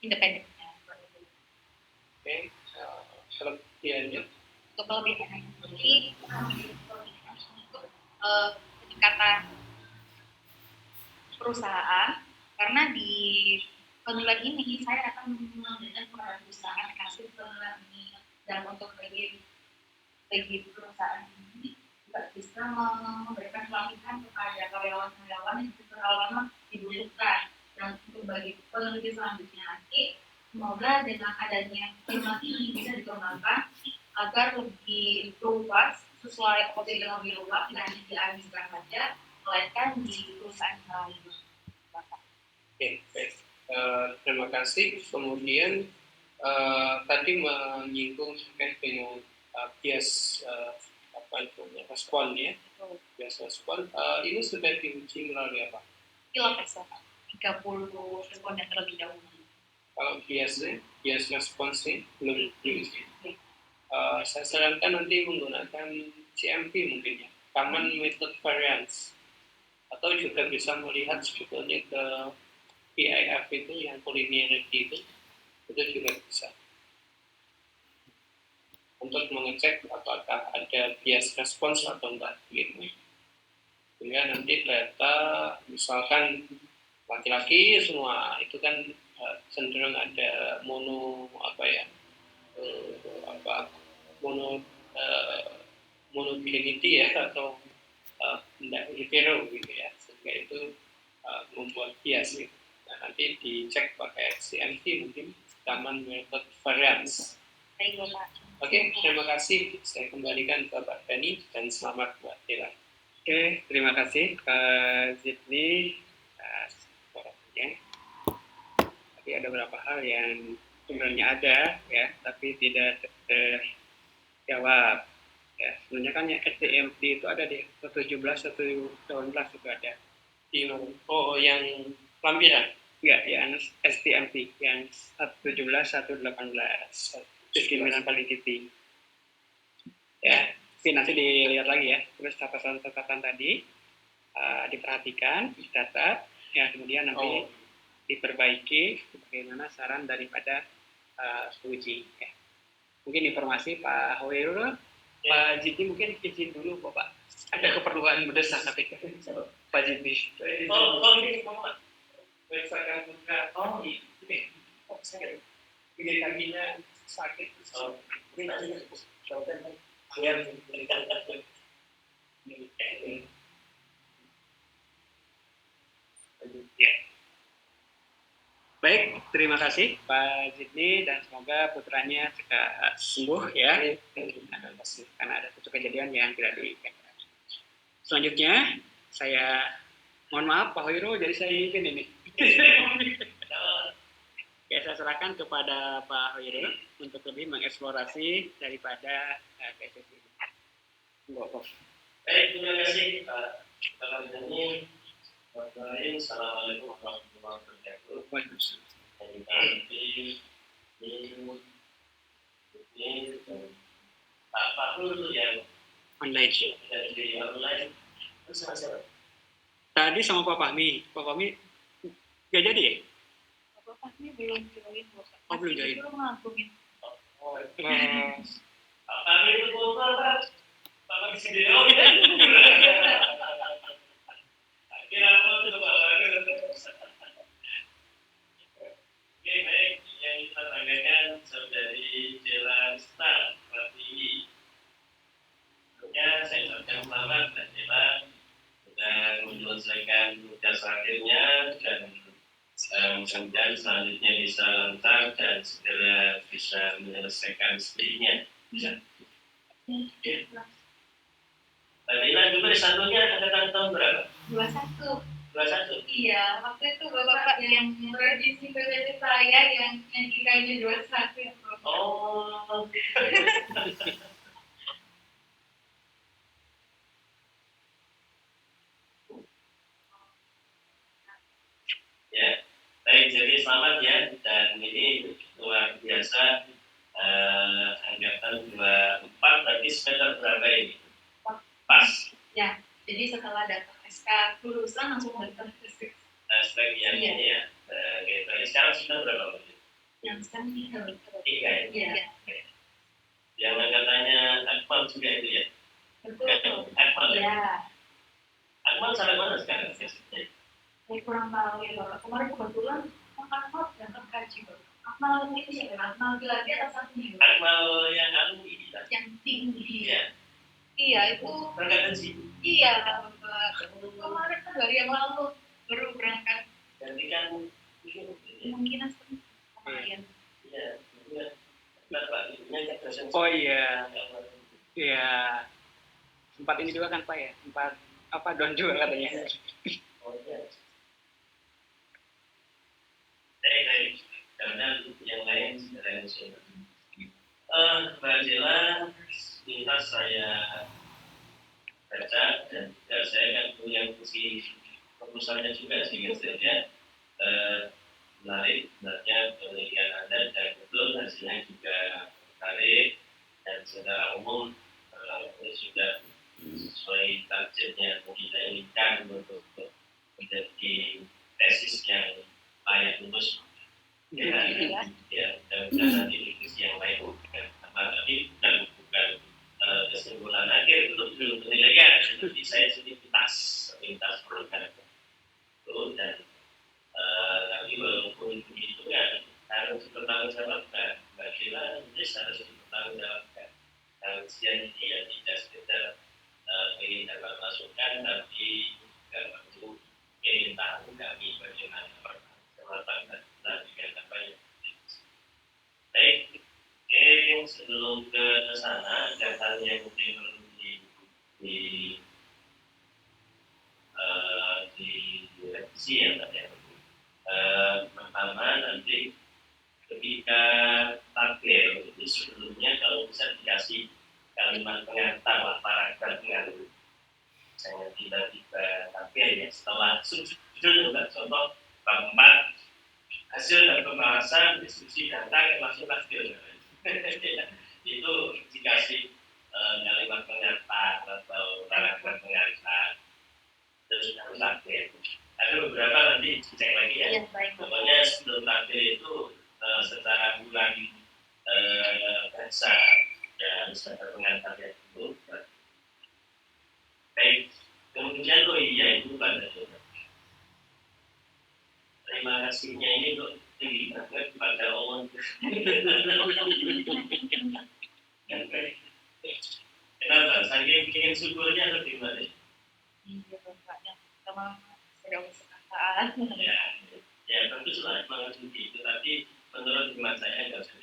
independennya. Oke, kelebihannya? Untuk kelebihannya sendiri, untuk peningkatan perusahaan, karena di penilaian ini saya akan memberikan kepada perusahaan hasil penilaian ini, dan untuk bagi perusahaan ini juga bisa memberikan pelatihan kepada karyawan-karyawan yang berpengalaman dibutuhkan. Dan untuk bagi peneliti selanjutnya nanti, semoga dengan adanya film ini bisa dikembangkan agar lebih luas sesuai objek yang lebih luas, tidak hanya dialihkan saja, melainkan di perusahaan lain. Oke, baik. Terima kasih. Kemudian tadi menyinggung terkait dengan bias respon ya. Bias respon ini sudah diuji melalui apa? Pilates 30 responden terlebih dahulu. Kalau bias responsnya belum diuji. Saya sarankan nanti menggunakan CMP mungkin ya, Common Method Variance, atau juga bisa melihat sebetulnya ke PIF itu yang collinearity itu juga bisa untuk mengecek apakah ada bias respons atau enggak gitu. Sehingga nanti data misalkan laki-laki semua itu kan cenderung ada monogenity ya, atau tidak hetero gitu ya, sehingga itu membuat bias gitu. Nah, nanti dicek pakai CMT mungkin, Common Method Variance. Oke, terima kasih. Saya kembalikan ke Pak Dani dan selamat buat Tera. Oke, terima kasih Pak Zidni. Tapi ada beberapa hal yang sebenarnya ada ya, tapi tidak terjawab. Ya, sebenarnya kan yang STMT itu ada di 17, 18 itu ada. Oh, yang lampiran? Enggak, yang STMT, yang 17, 18, diskriminasi paling tinggi. Ya, nanti dilihat lagi ya. Terus catatan-catatan tadi diperhatikan, dicatat, ya kemudian nanti diperbaiki bagaimana saran daripada uji. Ya. Mungkin informasi Pak Hoirul, Pak Jiti mungkin izin dulu Bapak. Ada keperluan mendesak tapi Pak Jiti. Ini mau berdasarkan buka ini. Saya ini kakinya sakit. Ya. Baik, terima kasih Pak Jidni dan semoga putranya cepat sembuh ya. Karena ada satu kejadian yang tidak diinginkan. Selanjutnya, saya mohon maaf Pak Hoirul, jadi saya ingin ini. Oke, saya serahkan kepada Pak Hoirul untuk lebih mengeksplorasi daripada tesis ini. Baik, terima kasih Pak Kardani. Assalamualaikum warahmatullahi wabarakatuh. Ini Pak Fahrul yang Online. dari online. Terus sama Tadi sama Pak Fahmi. Pak Fahmi nggak jadi ya? Pak Fahmi belum join. Oh, belum join. Belum ngagungin. Pak Fahrul itu kumpul Pak. Pak Fahrul sendiri. Oh ya. Kira apa itu Pak Fahrul? Oke, baik. Yang kita tanyakan saudari Jela Star Pratiwi. Sebelumnya saya ucapkan selamat dan Jela sudah menyelesaikan tugas akhirnya dan mudah-mudahan selanjutnya bisa lancar dan segera bisa menyelesaikan studinya. Bisa. Mbak Dila dulu S1-nya angkatan tahun berapa? 21. 21. Iya, waktu itu bapak yang revisi PPT saya yang nyanyikannya 21 ya, Bro. Oh. Ya, baik, jadi selamat ya, dan ini luar biasa angkatan 24, berarti semester berapa ini? Pas. Ya, jadi setelah datang SK lulusan langsung datang ke skripsi. Aspek yang Iya. ini ya. Oke, berarti sekarang semester berapa? Yang sekarang ini kalau 3 ya? iya, Yang angkatannya Akmal juga itu ya? betul. Akmal ya? Iya, Akmal sampai mana sekarang? saya kurang tahu ya Bapak. Kemarin kebetulan Akmal datang kaji Bapak. Akmal itu siapa? Akmal lagi atau satunya? Akmal yang anu ini kan? Yang tinggi. Iya. Iya, itu. Berangkat sih. Iya, Bapak. Kemarin kan dari yang lalu baru berangkat. Ganti kan Kemungkinan kemarin. iya. Bapak ibunya dosen. Oh iya. Iya. Sempat ini juga kan Pak ya? Sempat apa don juga katanya. Oh iya. Baik. Karena yang lain sudah nasional. Mbak Jela, minta saya baca dan saya kan punya fungsi proposalnya juga sehingga saja menarik sebenarnya penelitian Anda dan betul hasilnya juga menarik dan secara umum ini sudah sesuai targetnya yang kita inginkan untuk menjadi tesis yang layak lulus. Ya, dan nanti diskusi yang lain bukan tapi bukan kesimpulan akhir untuk penilaian. Jadi saya lintas program itu dan tapi walaupun begitu kan harus bertanggungjawabkan. Mbak Sheila harus bertanggungjawabkan. Dan siang ini ya tidak sekedar ingin dapat masukan tapi juga perlu ingin tahu kami bagaimana kesempatan dan juga apa yang baik. Oke, sebelum ke sana ada hal yang mungkin perlu direvisi ya tadi. Pertama nanti ketika takbir itu sebelumnya kalau bisa dikasih kalimat pengantar lah paragraf pengantar. Misalnya tiba-tiba takbir ya setelah sujud contoh bab 4 hasil dan pembahasan diskusi data masuk takbir. Itu dikasih kalimat pengantar atau paragraf pengantar terus harus takbir. Ada beberapa nanti cek lagi ya. Iya, baik. Pokoknya sebelum takbir itu secara bulan bahasa dan secara pengantar yang itu. Baik, kemudian itu pada terima kasihnya ini kok tinggi banget pada Allah. Kenapa? Saking ingin syukurnya atau gimana? Iya, Bapak. Yang pertama sedang kesempatan. Ya tentu selain mengerti itu, tapi menurut hemat saya nggak usah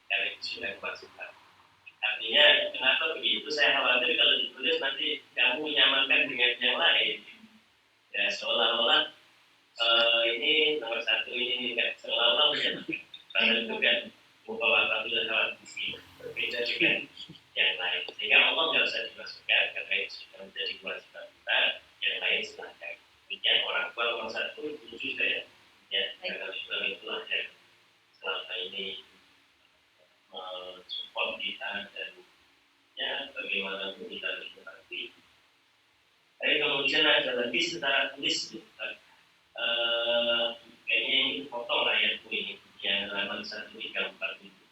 karena itu sudah kewajiban. Artinya kenapa begitu? Saya khawatir kalau ditulis nanti kamu menyamankan dengan yang lain. Ya seolah-olah Ini nomor satu ini kan selalu ya karena itu kan bahwa apabila hal ini berbeda dengan yang lain sehingga Allah nggak usah dimasukkan karena itu sudah menjadi kewajiban kita yang lain silahkan demikian orang tua nomor satu setuju saya ya karena Islam itulah yang selama ini mensupport kita dan ya bagaimana kita berarti. Tapi kemudian ada lagi secara tulis kayaknya ini potong ayatku ini yang halaman 134 itu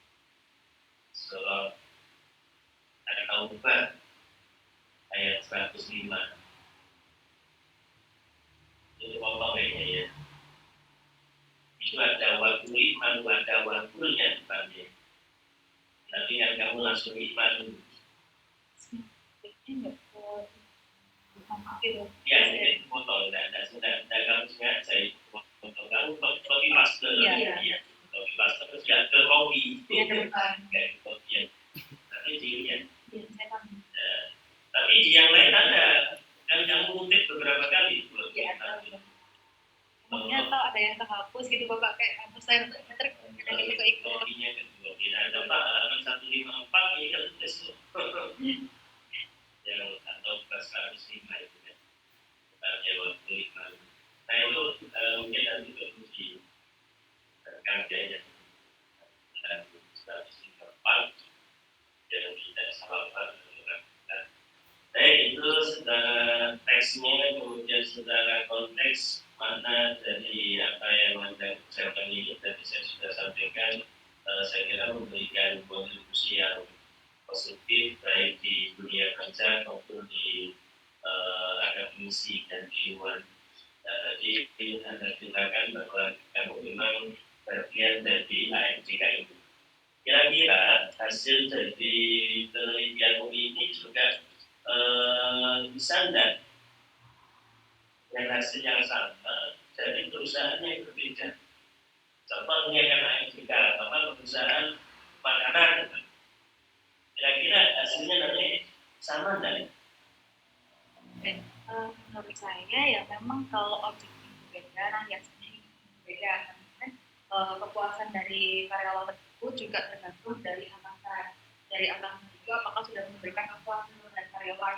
surah At-Taubah ayat 105 itu potong kayaknya ya itu ada wakul iman ada wakulnya depannya tapi yang kamu langsung iman dulu ya ini potong dan kamu sengaja potong kamu bagi masker ya bagi masker terus ya ke kopi kayak kopi yang tapi dirinya tapi di yang lain ada kan kamu ngutip beberapa kali Mungkin atau ada yang terhapus gitu Bapak kayak hapus saya meter kita ikut kopinya kedua tidak ada Pak halaman 154 ini kan tulis yang atau plus 105 itu kan tanya waktu iman nah itu mungkin nanti beruji kajiannya dan 154 yang tidak salah baik itu secara teksnya kemudian secara konteks mana dari apa yang Anda ucapkan ini tadi saya sudah sampaikan saya kira memberikan kontribusi yang positif baik di dunia kerja maupun di akademisi dan keilmuan. Tadi Anda ceritakan bahwa kamu memang bagian dari AMJK ini. Kira-kira hasil dari penelitianmu ini juga bisa enggak dengan hasil yang sama dari perusahaan yang berbeda. Contohnya kan AMJK, apa perusahaan makanan. Kira-kira hasilnya nanti sama enggak? Menurut saya ya memang kalau objektif berbeda, nanti hasilnya berbeda. Kan kepuasan dari karyawan tersebut juga tergantung dari atasan. Dari atasan juga apakah sudah memberikan kepuasan dari karyawan.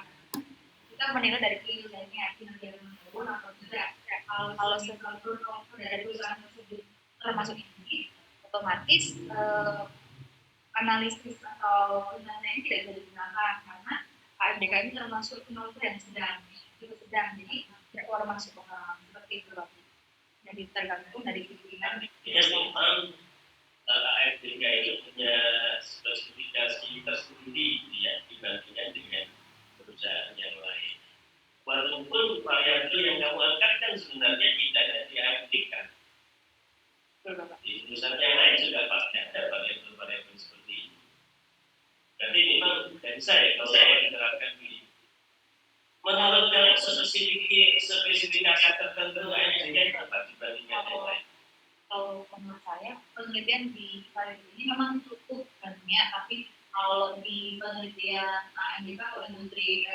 Kita menilai dari kinerjanya menurun atau tidak. Kalau seluruh dari perusahaan tersebut termasuk ini, otomatis analisis atau penilaian ini tidak bisa digunakan karena AMDK ini termasuk penelitian yang sedang, jadi tidak keluar masuk orang seperti itu. Jadi tergantung dari pimpinan. Ya memang AMDK itu punya spesifikasi tersendiri ya dibandingkan dengan perusahaan yang lain. Walaupun variabel yang kamu angkat kan sebenarnya tidak ada di AMDK. Di perusahaan yang lain juga pasti ada variabel seperti ini. Jadi memang dari saya kalau saya menerapkan ini, menurut kalian spesifikasi tertentu AMDK apa dibandingkan yang lain? Kalau menurut saya penelitian di variabel ini memang cukup banyak, tapi kalau di penelitian AMDK atau industri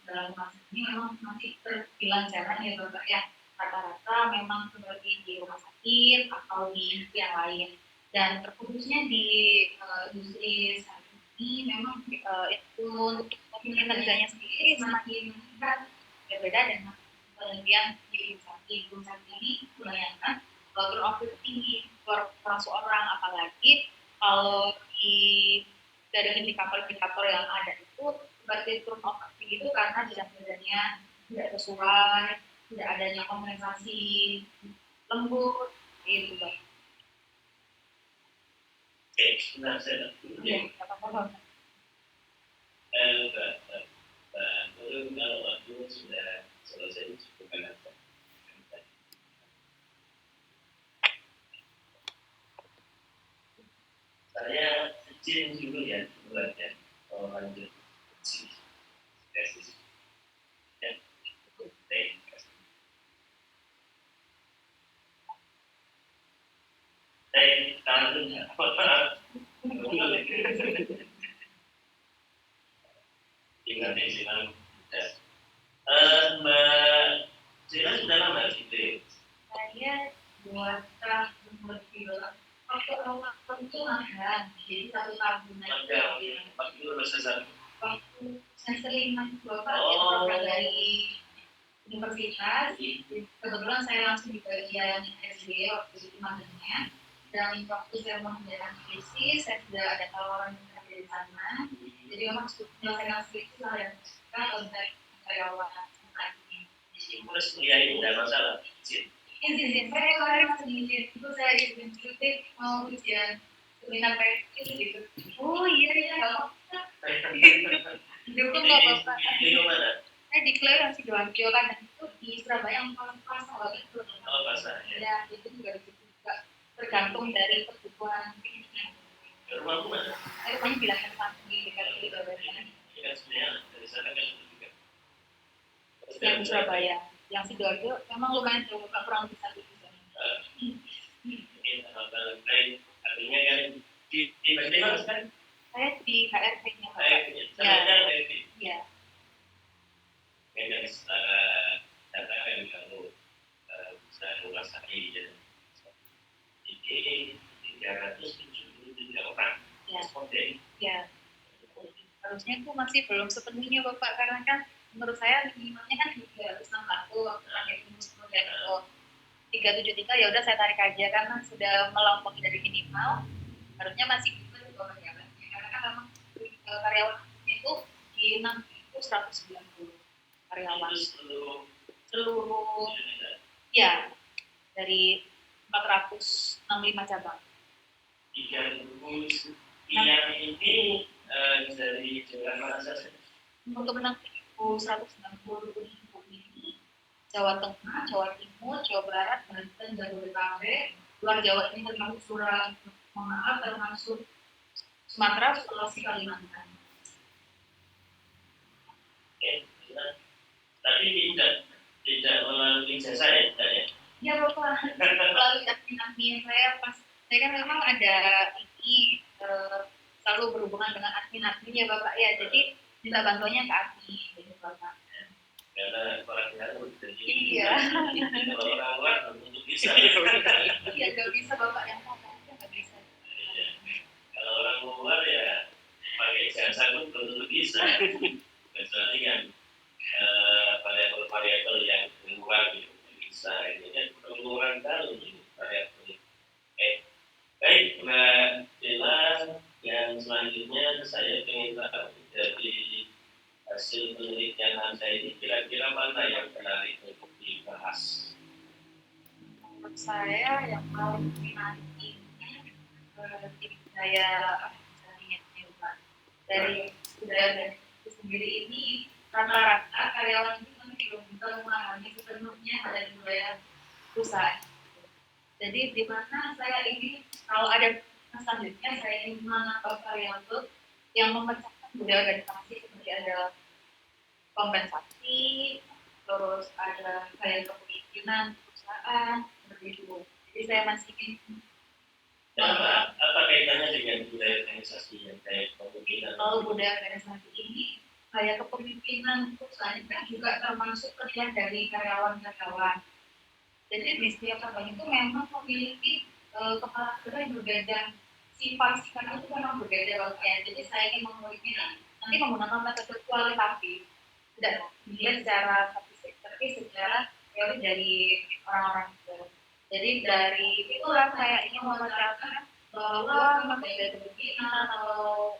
dalam masa ini memang masih terbilang jarang ya Bapak ya. Rata-rata memang seperti di rumah sakit atau di yang lain. Dan terkhususnya di industri saat ini memang itu untuk kinerjanya sendiri semakin berbeda dengan penelitian di rumah sakit ini kebanyakan turnover tinggi masuk orang, apalagi kalau dari indikator-indikator yang ada itu seperti turnover tinggi itu karena bidang-bidangnya tidak sesuai, tidak adanya kompensasi lembur itu Pak. Oke, sebentar saya apa-apa. Kalau waktu sudah selesai cukupkan apa? Saya kecil dulu ya, bulannya. Oh lanjut tesis. Ya, Mbak Zila sudah lama gitu. Saya tentu magang, jadi 1 tahunan magang waktu lulus S1. waktu semester 5 Bapak program dari universitas. Kebetulan saya langsung di bagian SD waktu itu magangnya, dan waktu saya mengerjakan skripsi saya sudah ada tawaran dari sana. Jadi memang menyelesaikan skripsi saya untuk karyawan saat ini. Jadi mulai kuliah ini tidak masalah. Izin, saya kemarin masih izin, itu saya izin cuti mau ujian seminar praktis gitu. Oh iya, nggak apa-apa. Dukung nggak apa-apa. Di mana? Saya declare Sidoarjo kan, dan itu di Surabaya yang paling pas awal itu. Oh, pasar. Ya, itu juga tergantung dari kebutuhan. Rumahku mana? Saya rumahnya bilangan satu di dekat Surabaya. Ya kan sebenarnya dari sana kan juga. Yang di Surabaya, yang Sidoarjo memang lumayan jauh, kurang lebih 1 jam. Mungkin hal-hal lain artinya kan di bagaimana kan? Saya di HRP-nya Pak. Ya. Memang secara data kan kalau bisa menguasai jadi 373 orang responden. Ya. Harusnya itu masih belum sepenuhnya Bapak, karena kan menurut saya minimalnya kan 361 waktu terakhir kemudian itu 373, ya udah saya tarik aja karena sudah melampaui dari minimal. Harusnya masih bisa juga karyawannya, karena kan memang karyawan itu di 6 itu 190 karyawan seluruh ya dari 465 cabang. 3.000 yang ini dari daerah mana saja? Untuk menang 190 ini Jawa Tengah, Jawa Timur, Jawa Barat, Banten, Jabodetabek, luar Jawa ini termasuk termasuk Sumatera, Sulawesi, Kalimantan. Oke, tapi tidak melalui jasa ya, tidak ya? Ya Bapak, melalui admin saya kan memang ada ini selalu berhubungan dengan admin ya Bapak ya, jadi minta bantuannya ke admin gitu Bapak. Karena orang baru jadi Iya. kalau orang luar belum bisa. Iya nggak bisa Bapak yang mau nggak bisa. Kalau orang luar ya pakai jasa pun belum bisa. Kecuali kan variabel yang keluar gitu bisa. Ini kan perlu orang tahu nih variabel. Baik Mbak Dela, yang selanjutnya saya ingin tahu dari hasil penelitian Anda ini kira-kira mana yang menarik untuk dibahas? Menurut saya yang paling menarik ini budaya organisasinya Pak. Dari budaya itu sendiri ini rata-rata karyawan itu kan belum bisa memahami sepenuhnya dari budaya perusahaan. Jadi di mana saya ingin kalau ada selanjutnya saya ingin menambah karyawan itu yang memecahkan budaya organisasi seperti ada kompensasi, terus ada gaya kepemimpinan perusahaan seperti itu. Jadi saya masih ingin apa kaitannya dengan budaya organisasi yang kayak kepemimpinan? kalau budaya organisasi ini gaya kepemimpinan perusahaan kan juga termasuk kerja dari karyawan-karyawan. Jadi di setiap cabang itu memang memiliki kepala daerah yang berbeda, sifat itu memang berbeda ya. Jadi saya ingin menguliknya nanti menggunakan metode kualitatif, tidak dilihat secara statistik, tapi secara teori dari orang-orang itu. Jadi dari itulah saya ingin memecahkan bahwa metode kepemimpinan atau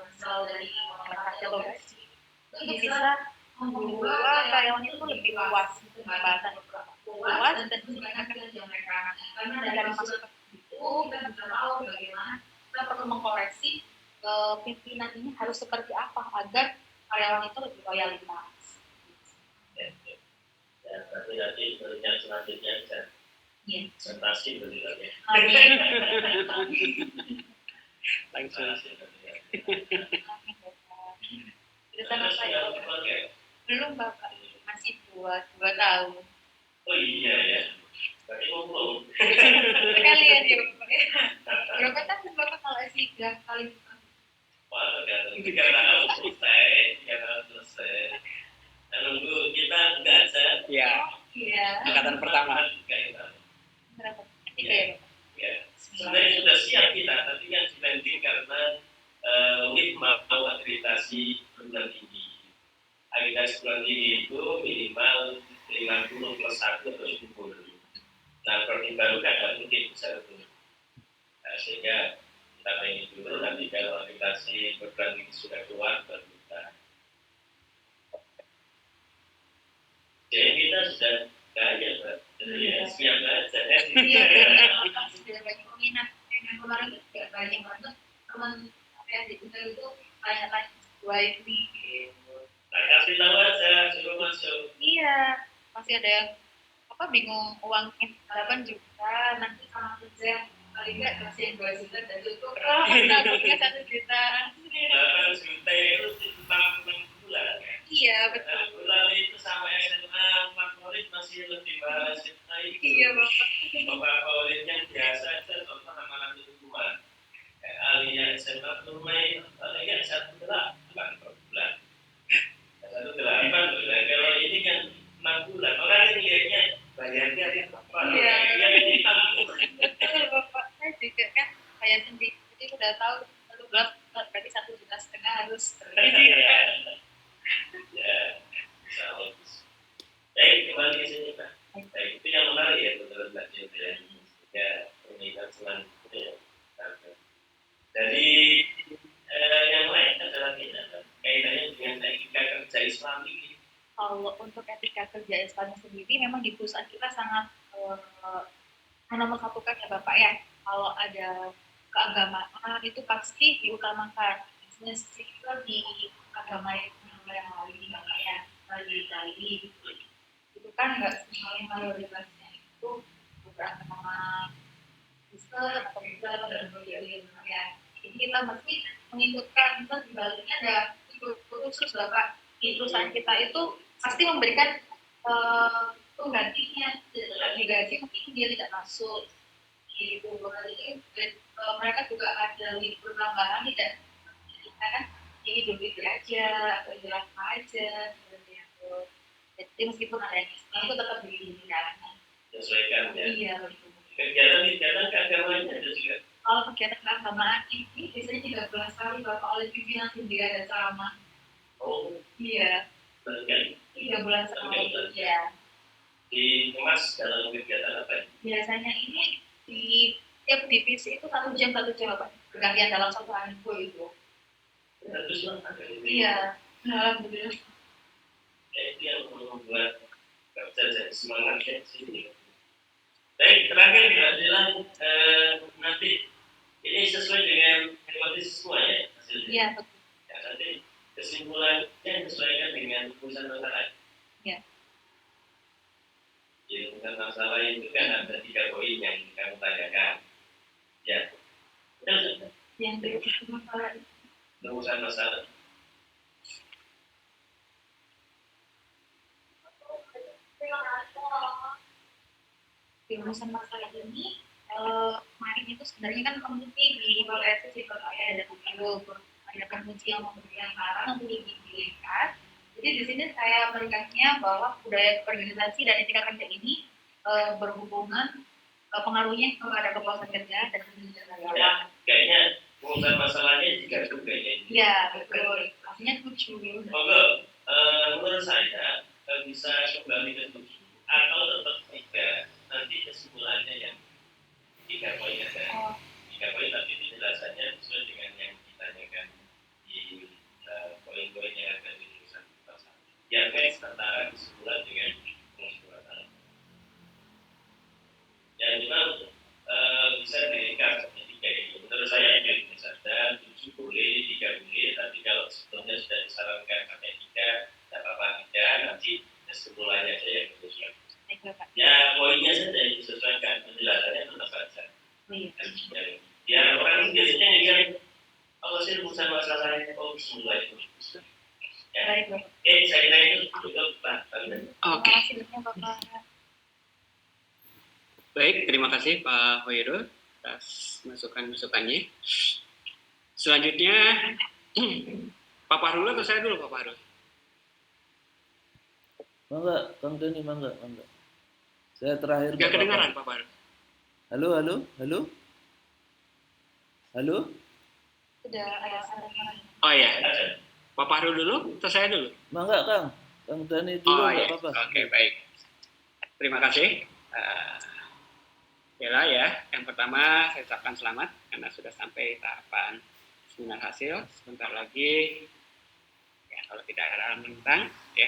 misal dari organisasi itu bisa membuat karyawan itu lebih luas pembahasan luas dan menggunakan kerja mereka, karena dari masuk itu kita bisa tahu bagaimana kita perlu mengkoreksi pimpinan ini harus seperti apa agar karyawan itu lebih loyalitas. Ya, tapi nanti penelitian selanjutnya bisa presentasi begitu ya. Langsung. Sudah saya belum Bapak, masih 2 tahun. Oh iya ya, berarti ngomong. Sekalian ya Bapak. Berapa tahun Bapak kalau S3 kali? Wah, 3 tahun selesai. Nunggu kita enggak aja. Iya. Iya. Angkatan pertama. Berapa? 3 ya Bapak? Ya, sebenarnya sudah siap kita, tapi kan dipending karena UIF mau akreditasi perguruan tinggi. Akreditasi perguruan tinggi itu minimal 50+1 atau 10. Nah, prodi baru kan nggak mungkin bisa itu. Nah, sehingga kita pengen dulu, nanti kalau akreditasi perguruan tinggi sudah keluar, baru kita. Jadi kita sudah kaya, Pak. Jadi ya, siap aja. Iya, sudah banyak peminat. Yang kemarin itu juga banyak banget teman yang di Twitter itu banyak wifi. Nah, kasih tahu aja, suruh masuk. Iya, masih ada yang bingung uangnya 8 juta, nanti sama kerja paling nggak kasih yang 2 juta dan cukup. Kita punya 1 juta. 8 juta itu tentang bulan ya. Iya, Nah, betul. bulan itu sama SMA favorit masih lebih bahas SMA itu. Iya, Bapak. Bapak favoritnya biasa aja, contoh nama hukuman. Alinya SMA Permai, paling nggak 1,8 per bulan. 1,8 bulan. Kalau ini kan 6 bulan. Orang ini lihatnya bayarnya apa? Iya. Ya ini 6 bulan. Betul, Bapak. Saya juga kan kayak sendiri. Jadi udah tahu 1 bulan berarti 1,5 juta harus. Ya, bisa bagus. Baik, kembali ke sini Pak. Baik, itu yang menarik ya, menurut Mbak Jill ya. Ya, pendidikan selanjutnya. Dari yang lain ada lagi kaitannya dengan etika kerja Islam ini. Kalau untuk etika kerja Islam sendiri memang di perusahaan kita sangat menomorsatukan ya Bapak ya. Kalau ada keagamaan itu pasti diutamakan. Misalnya kita di agama yang lain Bapak ya, Bali itu kan nggak semuanya mayoritasnya itu beragama Kristen atau Buddha atau berbagai ya. Jadi kita mesti mengikutkan, misal di Bali ada khusus Bapak, di perusahaan kita itu pasti memberikan penggantinya, digaji mungkin dia tidak masuk gitu. Jadi mereka juga ada libur tambahan tidak kita kan di Idul Fitri aja atau Idul Adha aja seperti itu. Jadi meskipun ada yang Islam itu tetap dihilangkan. Sesuaikan ya. Iya betul. Kegiatan keagamaan ada juga. Kalau kegiatan keagamaan ini biasanya 13 kali Bapak oleh pimpinan sendiri ada ceramah. Oh, Iya. berarti 3 bulan sekali. Iya. dikemas dalam kegiatan apa? Biasanya ini di tiap divisi itu 1 jam Bapak. Bergantian dalam satu hari itu. Terus ada ini. Iya. Alhamdulillah. Itu yang membuat kerja jadi semangat ya sini. Baik, terakhir Mbak bilang nanti ini sesuai dengan hipotesis semua ya hasilnya. Iya betul. Ya, nanti kesimpulannya disesuaikan dengan rumusan masalah. Iya. Jadi rumusan masalah itu kan ada 3 poin yang kamu tanyakan. Ya. Betul. Yang berikutnya masalah itu. Rumusan masalah. Di urusan masalah ini kemarin itu sebenarnya kan terbukti di evaluasi sih Bapak ya, ada pemilu, ada penguji yang memberikan saran untuk dipilihkan. Jadi di sini saya melihatnya bahwa budaya organisasi dan etika kerja ini berhubungan pengaruhnya kepada kepuasan kerja dan kinerja karyawan. Ya, kayaknya rumusan masalahnya juga kayaknya. Iya betul. Artinya 7. Monggo, menurut saya bisa kembali ke 7 atau tetap 3. Nanti kesimpulannya yang 3 poin ada. 3 poin tapi penjelasannya sesuai dengan yang ditanyakan di poin-poin yang ada di tulisan masalah. Yang guys antara kesimpulan dengan kesimpulan. Yang memang bisa direkam menjadi 3 ini. Menurut saya ini bisa ada 7 boleh, 3 boleh. Tapi kalau sebelumnya sudah disarankan pakai 3, tidak apa-apa 3. Nanti kesimpulannya aja yang disesuaikan. Ya poinnya saja yang disesuaikan, penjelasannya tetap saja. Ya orang biasanya yang apa sih rumusan masalahnya semula itu. Ya. Saya kira itu cukup Pak. Oke. Hasilnya Bapak. Baik, terima kasih Pak Hoirul atas masukan-masukannya. Selanjutnya, Pak Fahrul atau saya dulu Pak Fahrul? Mangga, Kang Dani, mangga. Saya terakhir. Gak kedengaran Pak Fahrul. Halo. Halo? Sudah ada saran. Oh ya, Ada. Pak Fahru dulu atau saya dulu? Mangga Kang. Kang Dani dulu Oh nggak ya, apa-apa. oke baik. Terima kasih. Bella ya, yang pertama saya ucapkan selamat karena sudah sampai tahapan seminar hasil. Sebentar lagi, ya kalau tidak ada tentang, ya.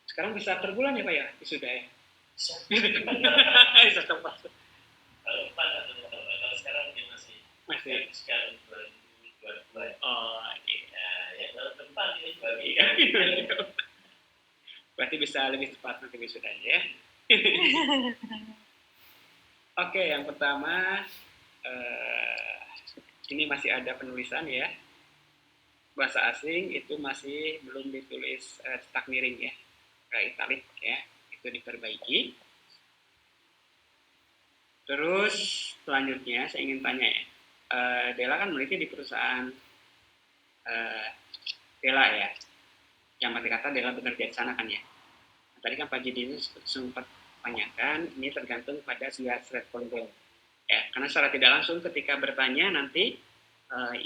Sekarang bisa per bulan ya Pak ya? Sudah ya. Bisa tepat. Kalau sekarang dia masih sekarang 2022. Oh iya. Ya tahun depan ini bagi. Berarti bisa lebih cepat nanti wisudanya ya. Oke, yang pertama ini masih ada penulisan ya. Bahasa asing itu masih belum ditulis cetak miring ya, italik ya, itu diperbaiki. Terus selanjutnya saya ingin tanya ya, Dela kan meneliti di perusahaan Dela ya, yang arti kata Dela bekerja di sana kan ya. Nah, tadi kan Pak Jidi itu sempat tanyakan, ini tergantung pada syarat konten ya, karena secara tidak langsung ketika bertanya nanti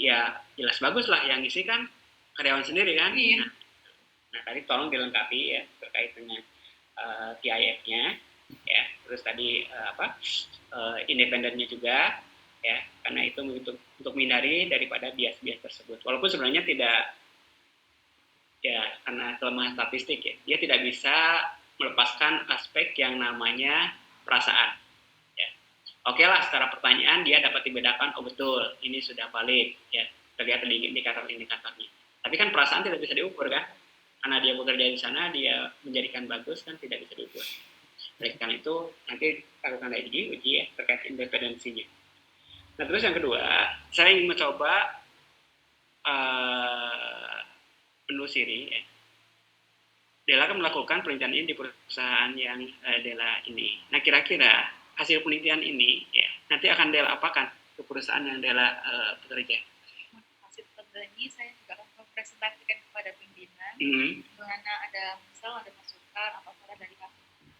ya jelas bagus lah yang isi kan karyawan sendiri kan. Iya. Nah tadi tolong dilengkapi ya terkait dengan PIF-nya ya, terus tadi independennya juga ya, karena itu untuk menghindari daripada bias-bias tersebut. Walaupun sebenarnya tidak ya, karena kelemahan statistik ya, dia tidak bisa melepaskan aspek yang namanya perasaan. Ya. Oke lah, secara pertanyaan dia dapat dibedakan, oh betul, ini sudah valid ya, terlihat di indikator-indikatornya. Tapi kan perasaan tidak bisa diukur kan, karena dia bekerja di sana, dia menjadikan bagus kan tidak bisa diukur. Oleh karena itu nanti lakukan uji ya terkait independensinya. Nah terus yang kedua, saya ingin mencoba menelusuri ya. Dela kan melakukan penelitian ini di perusahaan yang Dela ini. Nah kira-kira hasil penelitian ini ya nanti akan Dela apakan ke perusahaan yang Dela bekerja? Hasil penelitian ini saya juga akan mempresentasikan kepada pimpinan, mana ada misal ada masukan atau saran dari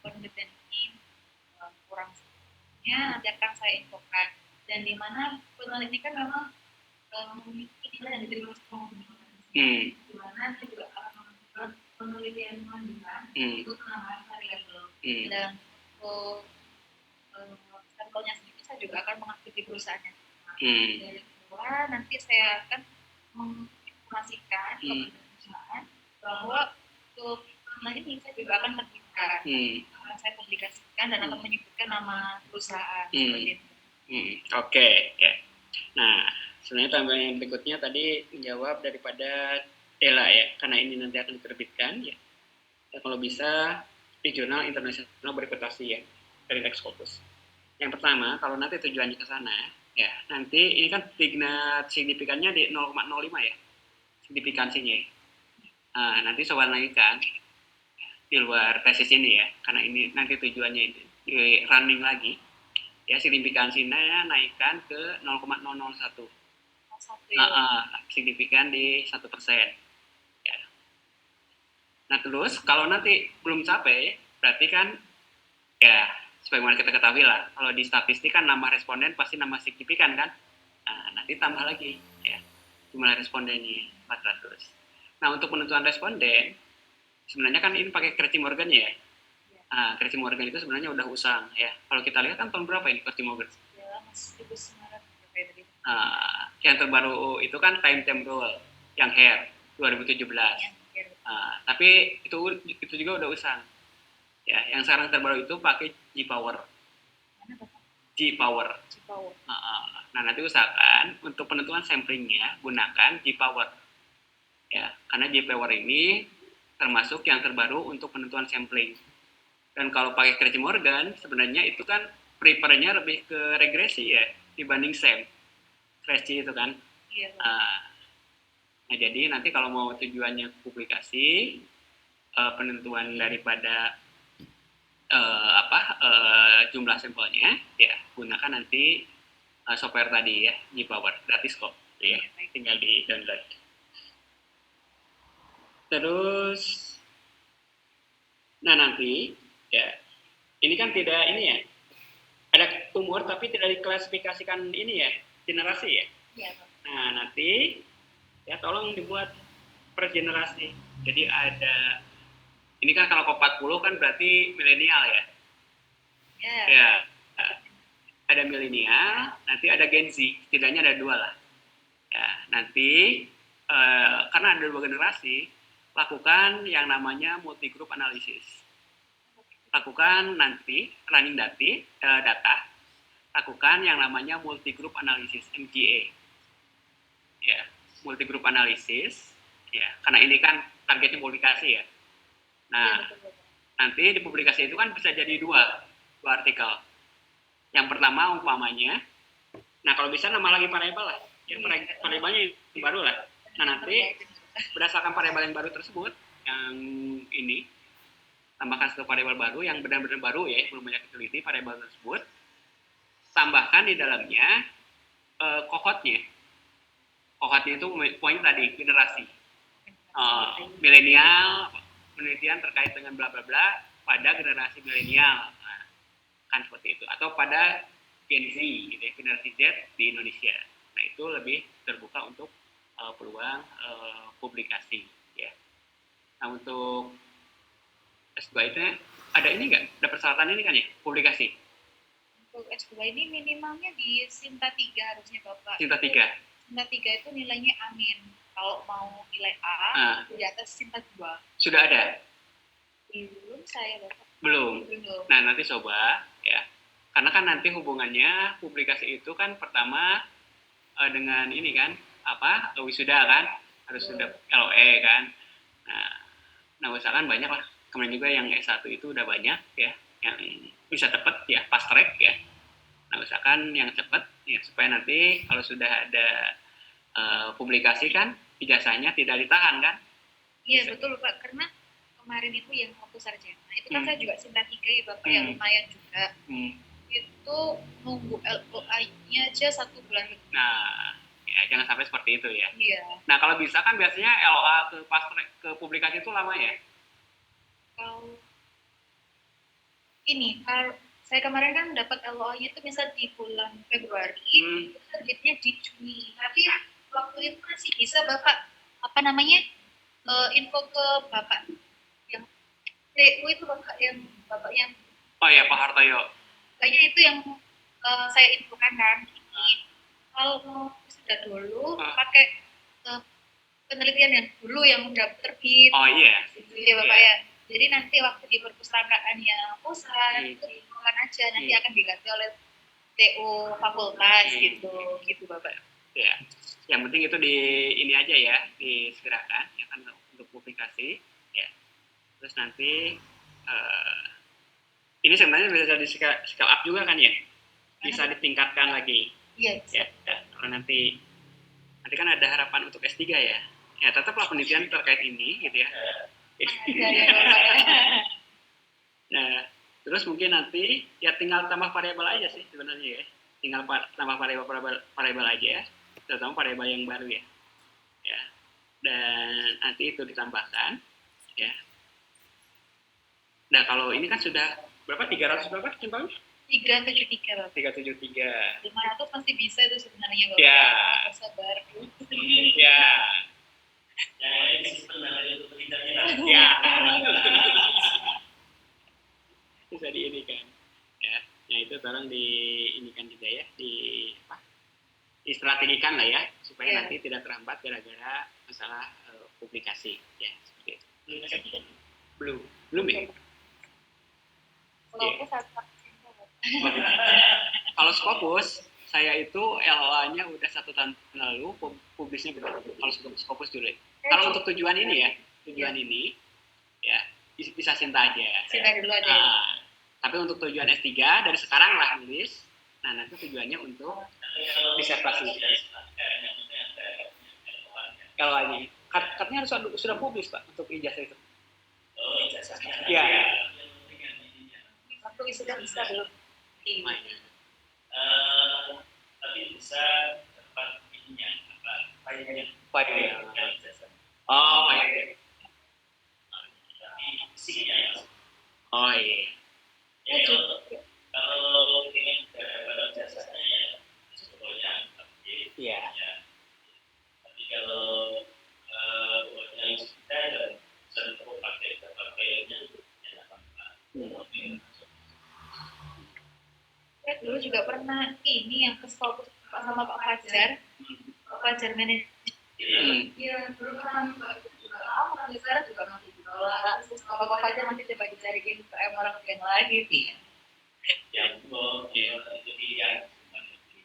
penelitian ini kurangnya nanti akan saya infokan. Dan di mana penelitian ini kan memang memiliki nilai yang diterima semua di mana saya juga akan melakukan penelitian lanjutan itu penambahan variabel dan untuk sampelnya sendiri saya juga akan mengaktif di perusahaannya. Dari kedua nanti saya akan menginformasikan kepada perusahaan bahwa untuk ini saya juga akan terbitkan, akan saya publikasikan dan akan menyebutkan nama perusahaan seperti itu. Oke, ya. Nah, sebenarnya tambahan yang berikutnya tadi menjawab daripada Dela ya, karena ini nanti akan diterbitkan ya. Ya kalau bisa di jurnal internasional berreputasi ya, dari Lex Scopus. Yang pertama, kalau nanti tujuannya ke sana, ya nanti ini kan tingkat signifikannya di 0,05 ya, signifikansinya. Nanti saya warnaikan di luar tesis ini ya, karena ini nanti tujuannya ini di running lagi. Ya signifikansinya naikkan ke 0,001. Signifikan di 1%. Ya. Nah terus kalau nanti belum capai, berarti kan ya sebagaimana kita ketahui lah, kalau di statistik kan nama responden pasti nama signifikan kan. Nanti tambah lagi ya jumlah respondennya 400. Nah untuk penentuan responden sebenarnya kan ini pakai Cauchy-Morgan ya. Cauchy-Morgan itu sebenarnya udah usang ya. Kalau kita lihat kan tahun berapa ini Cauchy-Morgan? Ya, masih 1900 yang terbaru itu kan time rule yang HARE 2017. Tapi itu juga udah usang. Ya, yang sekarang terbaru itu pakai G-Power. Nah, nanti usahakan untuk penentuan samplingnya gunakan G-Power. Ya, karena G-Power ini termasuk yang terbaru untuk penentuan sampling. Dan kalau pakai Cauchy-Morgan sebenarnya itu kan prepare-nya lebih ke regresi ya dibanding SAM. Cauchy itu kan. Iya. Nah jadi nanti kalau mau tujuannya publikasi penentuan daripada jumlah sampelnya ya gunakan nanti software tadi ya G-Power gratis kok ya, tinggal di download. Terus nah nanti ya ini kan tidak ini ya, ada tumor tapi tidak diklasifikasikan ini ya, generasi ya. Iya, Pak. Nah, nanti ya tolong dibuat per generasi. Jadi ada, ini kan kalau ke-40 kan berarti milenial ya. Ya. Ya, ada milenial, nanti ada Gen Z, setidaknya ada 2 lah. Ya, nanti karena ada 2 generasi, lakukan yang namanya multi-group analysis. Lakukan nanti running data, lakukan yang namanya multi-group analysis, MGA. Ya, multi-group analysis, ya, karena ini kan targetnya publikasi ya. Nah, nanti di publikasi itu kan bisa jadi dua artikel. Yang pertama umpamanya, nah kalau bisa nama lagi variabel lah, ya variabelnya yang baru lah. Nah nanti berdasarkan variabel yang baru tersebut, yang ini tambahkan satu variabel baru yang benar-benar baru ya, belum banyak diteliti variabel tersebut, tambahkan di dalamnya kohortnya. Kohortnya itu poin tadi generasi, milenial, penelitian terkait dengan bla bla bla pada generasi milenial. Kan seperti itu, atau pada Gen Z gitu ya, generasi Z di Indonesia. Nah itu lebih terbuka untuk peluang publikasi ya. Nah untuk S2 itu ada ini nggak? Ada persyaratan ini kan ya, publikasi? Untuk S2 ini minimalnya di Sinta 3 harusnya Bapak. Sinta 3? Sinta 3 itu nilainya amin. Kalau mau nilai A, di atas Sinta 2. Sudah ada? Belum saya Bapak. Belum. Nah nanti coba ya, karena kan nanti hubungannya publikasi itu kan pertama dengan ini kan apa wisuda kan, harus sudah LOE kan. Nah misalkan banyak lah, kemarin juga yang S1 itu udah banyak ya yang bisa cepat ya, fast track ya. Nah misalkan yang cepat ya supaya nanti kalau sudah ada publikasi kan ijazahnya tidak ditahan kan. Iya betul Pak, karena kemarin itu yang waktu sarjana itu kan saya juga Sinta 3 ya Bapak, yang lumayan juga. Itu nunggu LOA-nya aja 1 bulan lebih. Nah, ya jangan sampai seperti itu ya. Iya. Nah, kalau bisa kan biasanya LOA ke publikasi itu lama ya? Kalau saya kemarin kan dapat LOA-nya itu bisa di bulan Februari, itu terbitnya di Juni. Tapi waktu itu masih bisa Bapak info ke Bapak yang TU itu Bapak yang oh ya Pak Hartoyo. Kayaknya itu yang saya infokan kan. Kalau mau sudah dulu pakai penelitian yang dulu yang udah terbit. Oh iya. Gitu ya Bapak ya. Jadi nanti waktu di perpustakaannya pusat itu diinfokan aja, nanti akan diganti oleh TU fakultas gitu Bapak. Ya. Yang penting itu di ini aja ya, disegerakan ya kan untuk publikasi ya. Terus nanti ini sebenarnya bisa di scale up juga kan ya, bisa ditingkatkan lagi. Iya. Ya, kalau nanti kan ada harapan untuk S3 ya. Ya tetaplah penelitian terkait ini gitu ya. Nah, terus mungkin nanti ya tinggal tambah variabel aja sih sebenarnya ya. Tinggal tambah variabel aja ya, terutama variabel yang baru ya. Ya. Dan nanti itu ditambahkan ya. Nah, kalau ini kan sudah berapa? 300 berapa simpangnya? 373 Bapak. 373. 500 masih bisa itu sebenarnya Bapak. Ya. Sabar. Ya. Yang lain sistem namanya untuk penelitian kita. Ya. Bisa di ini kan. Ya. Nah, itu tolong di ini kan juga ya, distrategikan lah ya supaya nanti tidak terhambat gara-gara masalah publikasi ya seperti itu. Belum ya? Kalau Scopus, saya itu LOA-nya udah 1 tahun lalu, publisnya belum. Kalau Scopus dulu. Kalau untuk tujuan ini ya, ini, ya bisa Sinta aja. Sinta dulu aja. Tapi untuk tujuan S3 dari sekarang lah nulis. Nah nanti tujuannya untuk disertasi. LOA-nya, katanya harus sudah publis Pak untuk ijazah itu. Oh, ijazahnya. Iya. Waktu sudah bisa belum? Tapi bisa dapat ininya filenya. Oh iya. Tapi fisiknya. Oh iya. Jadi kalau ingin dapat jasanya ya sebetulnya sekolah sama Pak Fajar. Pak Fajar manajer. Iya, dulu kan juga lama, sekarang juga masih ditolak. Terus kalau Pak Fajar nanti coba dicariin orang yang lain. yang jadi yang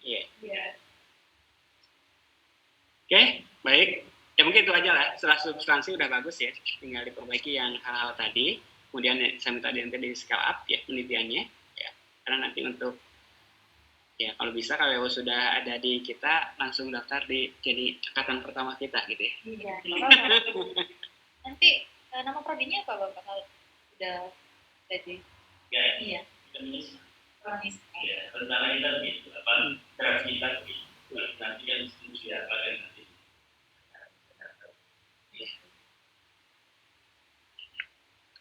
Iya. Iya. Oke, baik. Ya mungkin itu aja lah. Setelah substansi udah bagus ya. Tinggal diperbaiki yang hal-hal tadi. Kemudian saya minta nanti di scale up ya penelitiannya. Ya. Karena nanti untuk ya kalau bisa kalau sudah ada di kita langsung daftar di jadi angkatan pertama kita gitu ya. Iya, Bapak. Nanti nama prodinya apa Bapak kalau udah jadi? ya Iya, Indonesia kronis. ya rencana kita begitu apa draft kita begitu nanti yang setuju apa kan nanti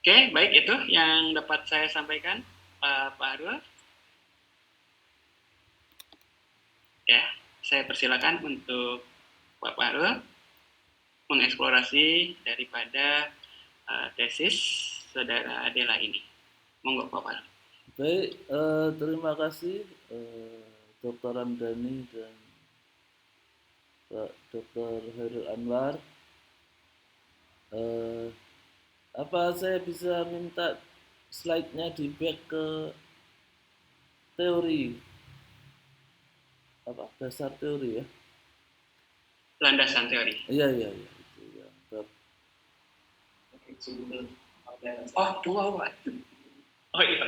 Oke, baik itu yang dapat saya sampaikan Pak Arul. Ya, saya persilakan untuk Pak Arul mengeksplorasi daripada tesis saudara Adela ini. Monggo Pak Arul. Baik, terima kasih Dr. Ramdhani dan Pak Dr. Hairul Anwar. Apa saya bisa minta slide-nya di back ke teori, apa dasar teori ya? Landasan teori. Iya itu ya. Oh, tunggu Pak. Oh iya,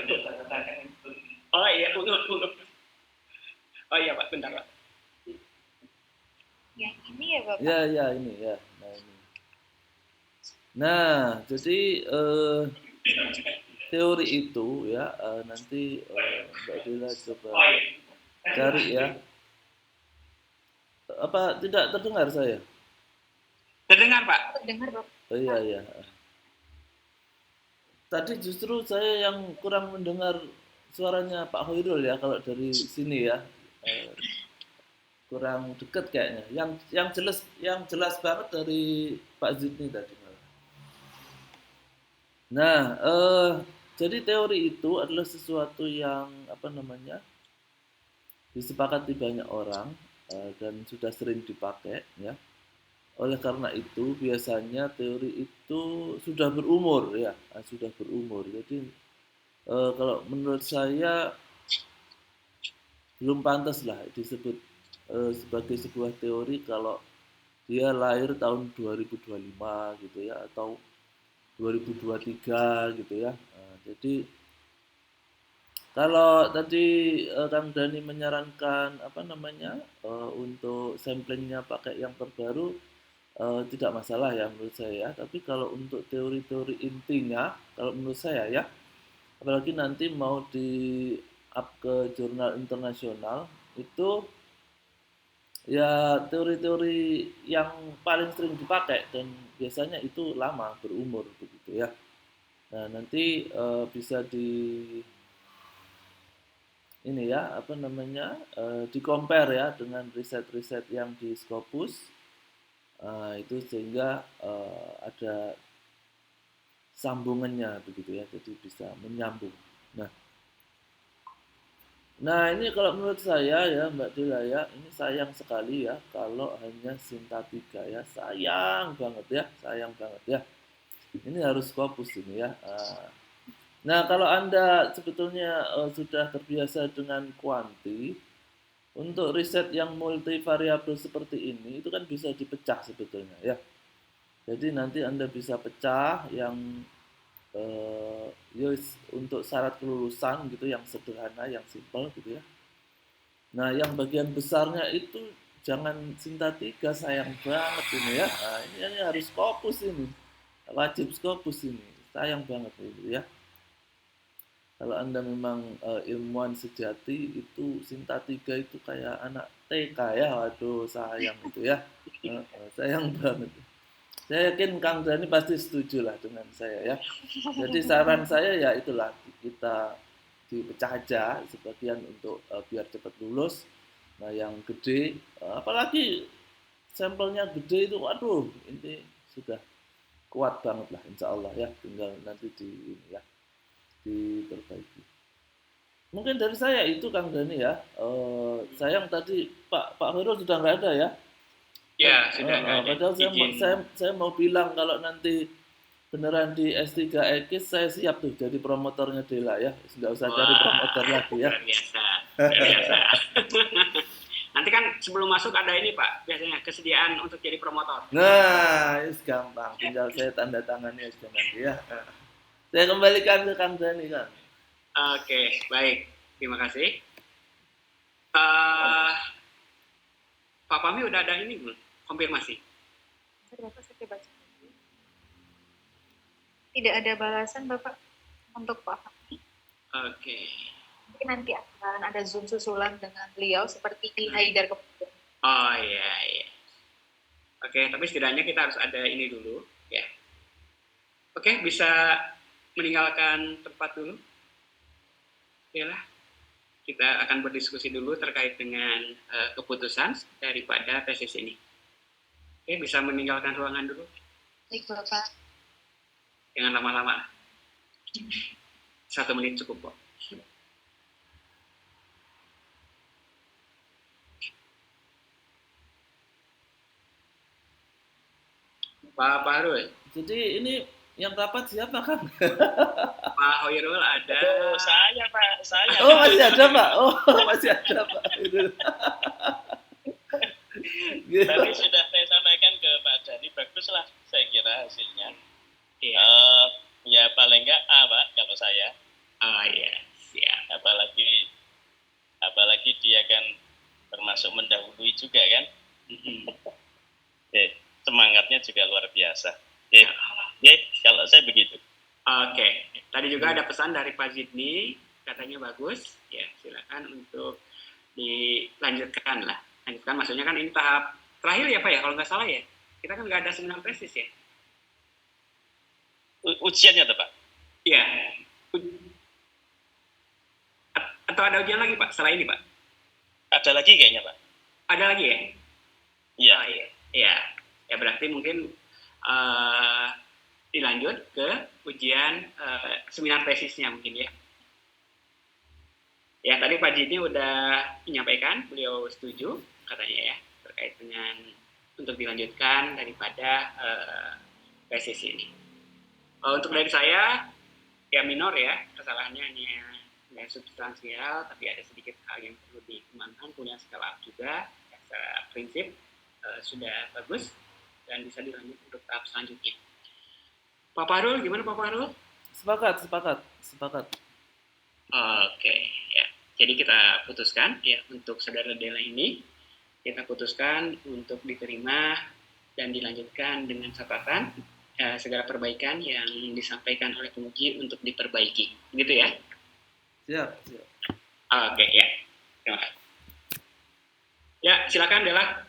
oh iya, tunggu. Oh iya Pak, bentar Pak. Yang ini ya Bapak? Ya ini ya. Nah, jadi teori itu ya nanti Mbak Dila coba cari ya. Apa tidak terdengar saya? Terdengar Pak? Dengar Bapak. Oh iya. Tadi justru saya yang kurang mendengar suaranya Pak Hoirul ya kalau dari sini ya. Kurang dekat kayaknya. Yang jelas banget dari Pak Zidni tadi. Nah, jadi teori itu adalah sesuatu yang disepakati banyak orang dan sudah sering dipakai ya. Oleh karena itu biasanya teori itu sudah berumur ya, sudah berumur. Jadi kalau menurut saya belum pantas lah disebut sebagai sebuah teori kalau dia lahir tahun 2025 gitu ya atau 2023 gitu ya. Jadi kalau tadi Kang Dani menyarankan untuk samplingnya pakai yang terbaru tidak masalah ya menurut saya. Tapi kalau untuk teori-teori intinya, kalau menurut saya ya, apalagi nanti mau di up ke jurnal internasional itu ya teori-teori yang paling sering dipakai dan biasanya itu lama berumur begitu ya. Nah nanti bisa di compare ya dengan riset-riset yang di Scopus itu sehingga ada sambungannya begitu ya, jadi bisa menyambung. Nah ini kalau menurut saya ya Mbak Dila ya, ini sayang sekali ya kalau hanya sintatika ya, sayang banget ya. Ini harus Scopus ini ya. Nah kalau Anda sebetulnya sudah terbiasa dengan kuanti, untuk riset yang multivariabel seperti ini itu kan bisa dipecah sebetulnya ya. Jadi nanti Anda bisa pecah yang untuk syarat kelulusan gitu yang sederhana, yang simpel gitu ya. Nah, yang bagian besarnya itu jangan sintatika, sayang banget ini ya. Nah, ini harus Scopus ini. Wajib Scopus ini. Sayang banget itu ya. Kalau Anda memang ilmuwan sejati itu sintatika itu kayak anak TK ya. Waduh, sayang itu ya. Sayang banget. Saya yakin Kang Dani pasti setuju lah dengan saya ya. Jadi saran saya ya itulah kita dipecah aja sebagian untuk biar cepat lulus. Nah yang gede, apalagi sampelnya gede itu, waduh ini sudah kuat banget lah insya Allah ya. Tinggal nanti diperbaiki. Mungkin dari saya itu Kang Dani ya. Sayang tadi Pak Hoirul sudah nggak ada ya. Ya, sudah nggak ada. Padahal Izin. saya mau bilang kalau nanti beneran di S3 Ekis saya siap tuh jadi promotornya Dela ya. Nggak usah cari promotor lagi ya. Luar biasa. Luar biasa. Nanti kan sebelum masuk ada ini Pak, biasanya kesediaan untuk jadi promotor. Nah, itu gampang. Tinggal saya tanda tangannya aja nanti ya. Saya kembalikan ke Kang Dani Kang. Oke, baik. Terima kasih. Eh, Pak Fahmi udah ada ini belum? Konfirmasi. Bapak saya coba cek. Tidak ada balasan Bapak untuk Pak Fahmi. Oke. Mungkin nanti akan ada Zoom susulan dengan beliau seperti Haidar kemudian. Oh iya, iya. Oke, tapi setidaknya kita harus ada ini dulu, ya. Oke, bisa meninggalkan tempat dulu. Okelah, kita akan berdiskusi dulu terkait dengan keputusan daripada tesis ini. Oke, bisa meninggalkan ruangan dulu. Baik Bapak. Jangan lama-lama. 1 menit cukup kok. Pak Harul. Jadi ini yang rapat siapa kan? Pak Hoirul ada. Oh, saya Pak, saya. Oh masih ada Pak. Oh masih ada Pak. Tadi sudah saya sampaikan ke Pak Dani, baguslah saya kira hasilnya. Iya. Ya paling enggak A Pak kalau saya. Oh iya, siap. Apalagi dia kan termasuk mendahului juga kan. Semangatnya juga luar biasa. Kalau saya begitu. Oke. Tadi juga ada pesan dari Pak Zidni, katanya bagus. Ya, silakan untuk dilanjutkan lah. Lanjutkan maksudnya kan ini tahap terakhir ya Pak ya, kalau nggak salah ya. Kita kan nggak ada seminar tesis ya. Ujiannya tuh Pak? Iya. Atau ada ujian lagi Pak, setelah ini Pak? Ada lagi kayaknya Pak. Ada lagi ya? Iya. Oh, iya. Iya. Ya berarti mungkin dilanjut ke ujian seminar tesisnya mungkin ya. Ya tadi Pak Jidni udah menyampaikan, beliau setuju katanya ya terkait dengan untuk dilanjutkan daripada tesis ini. Untuk dari saya ya minor ya, kesalahannya hanya nggak substansial, tapi ada sedikit hal yang perlu dikembangkan, punya skala up juga, secara prinsip sudah bagus dan bisa dilanjut untuk tahap selanjutnya. Pak Parul, gimana Pak Parul? Sepakat. Oke, ya. Jadi kita putuskan ya untuk saudara Dela ini, kita putuskan untuk diterima dan dilanjutkan dengan catatan segala perbaikan yang disampaikan oleh penguji untuk diperbaiki, gitu ya? Siap. Oke, ya. Terima kasih. Ya, silakan Dela.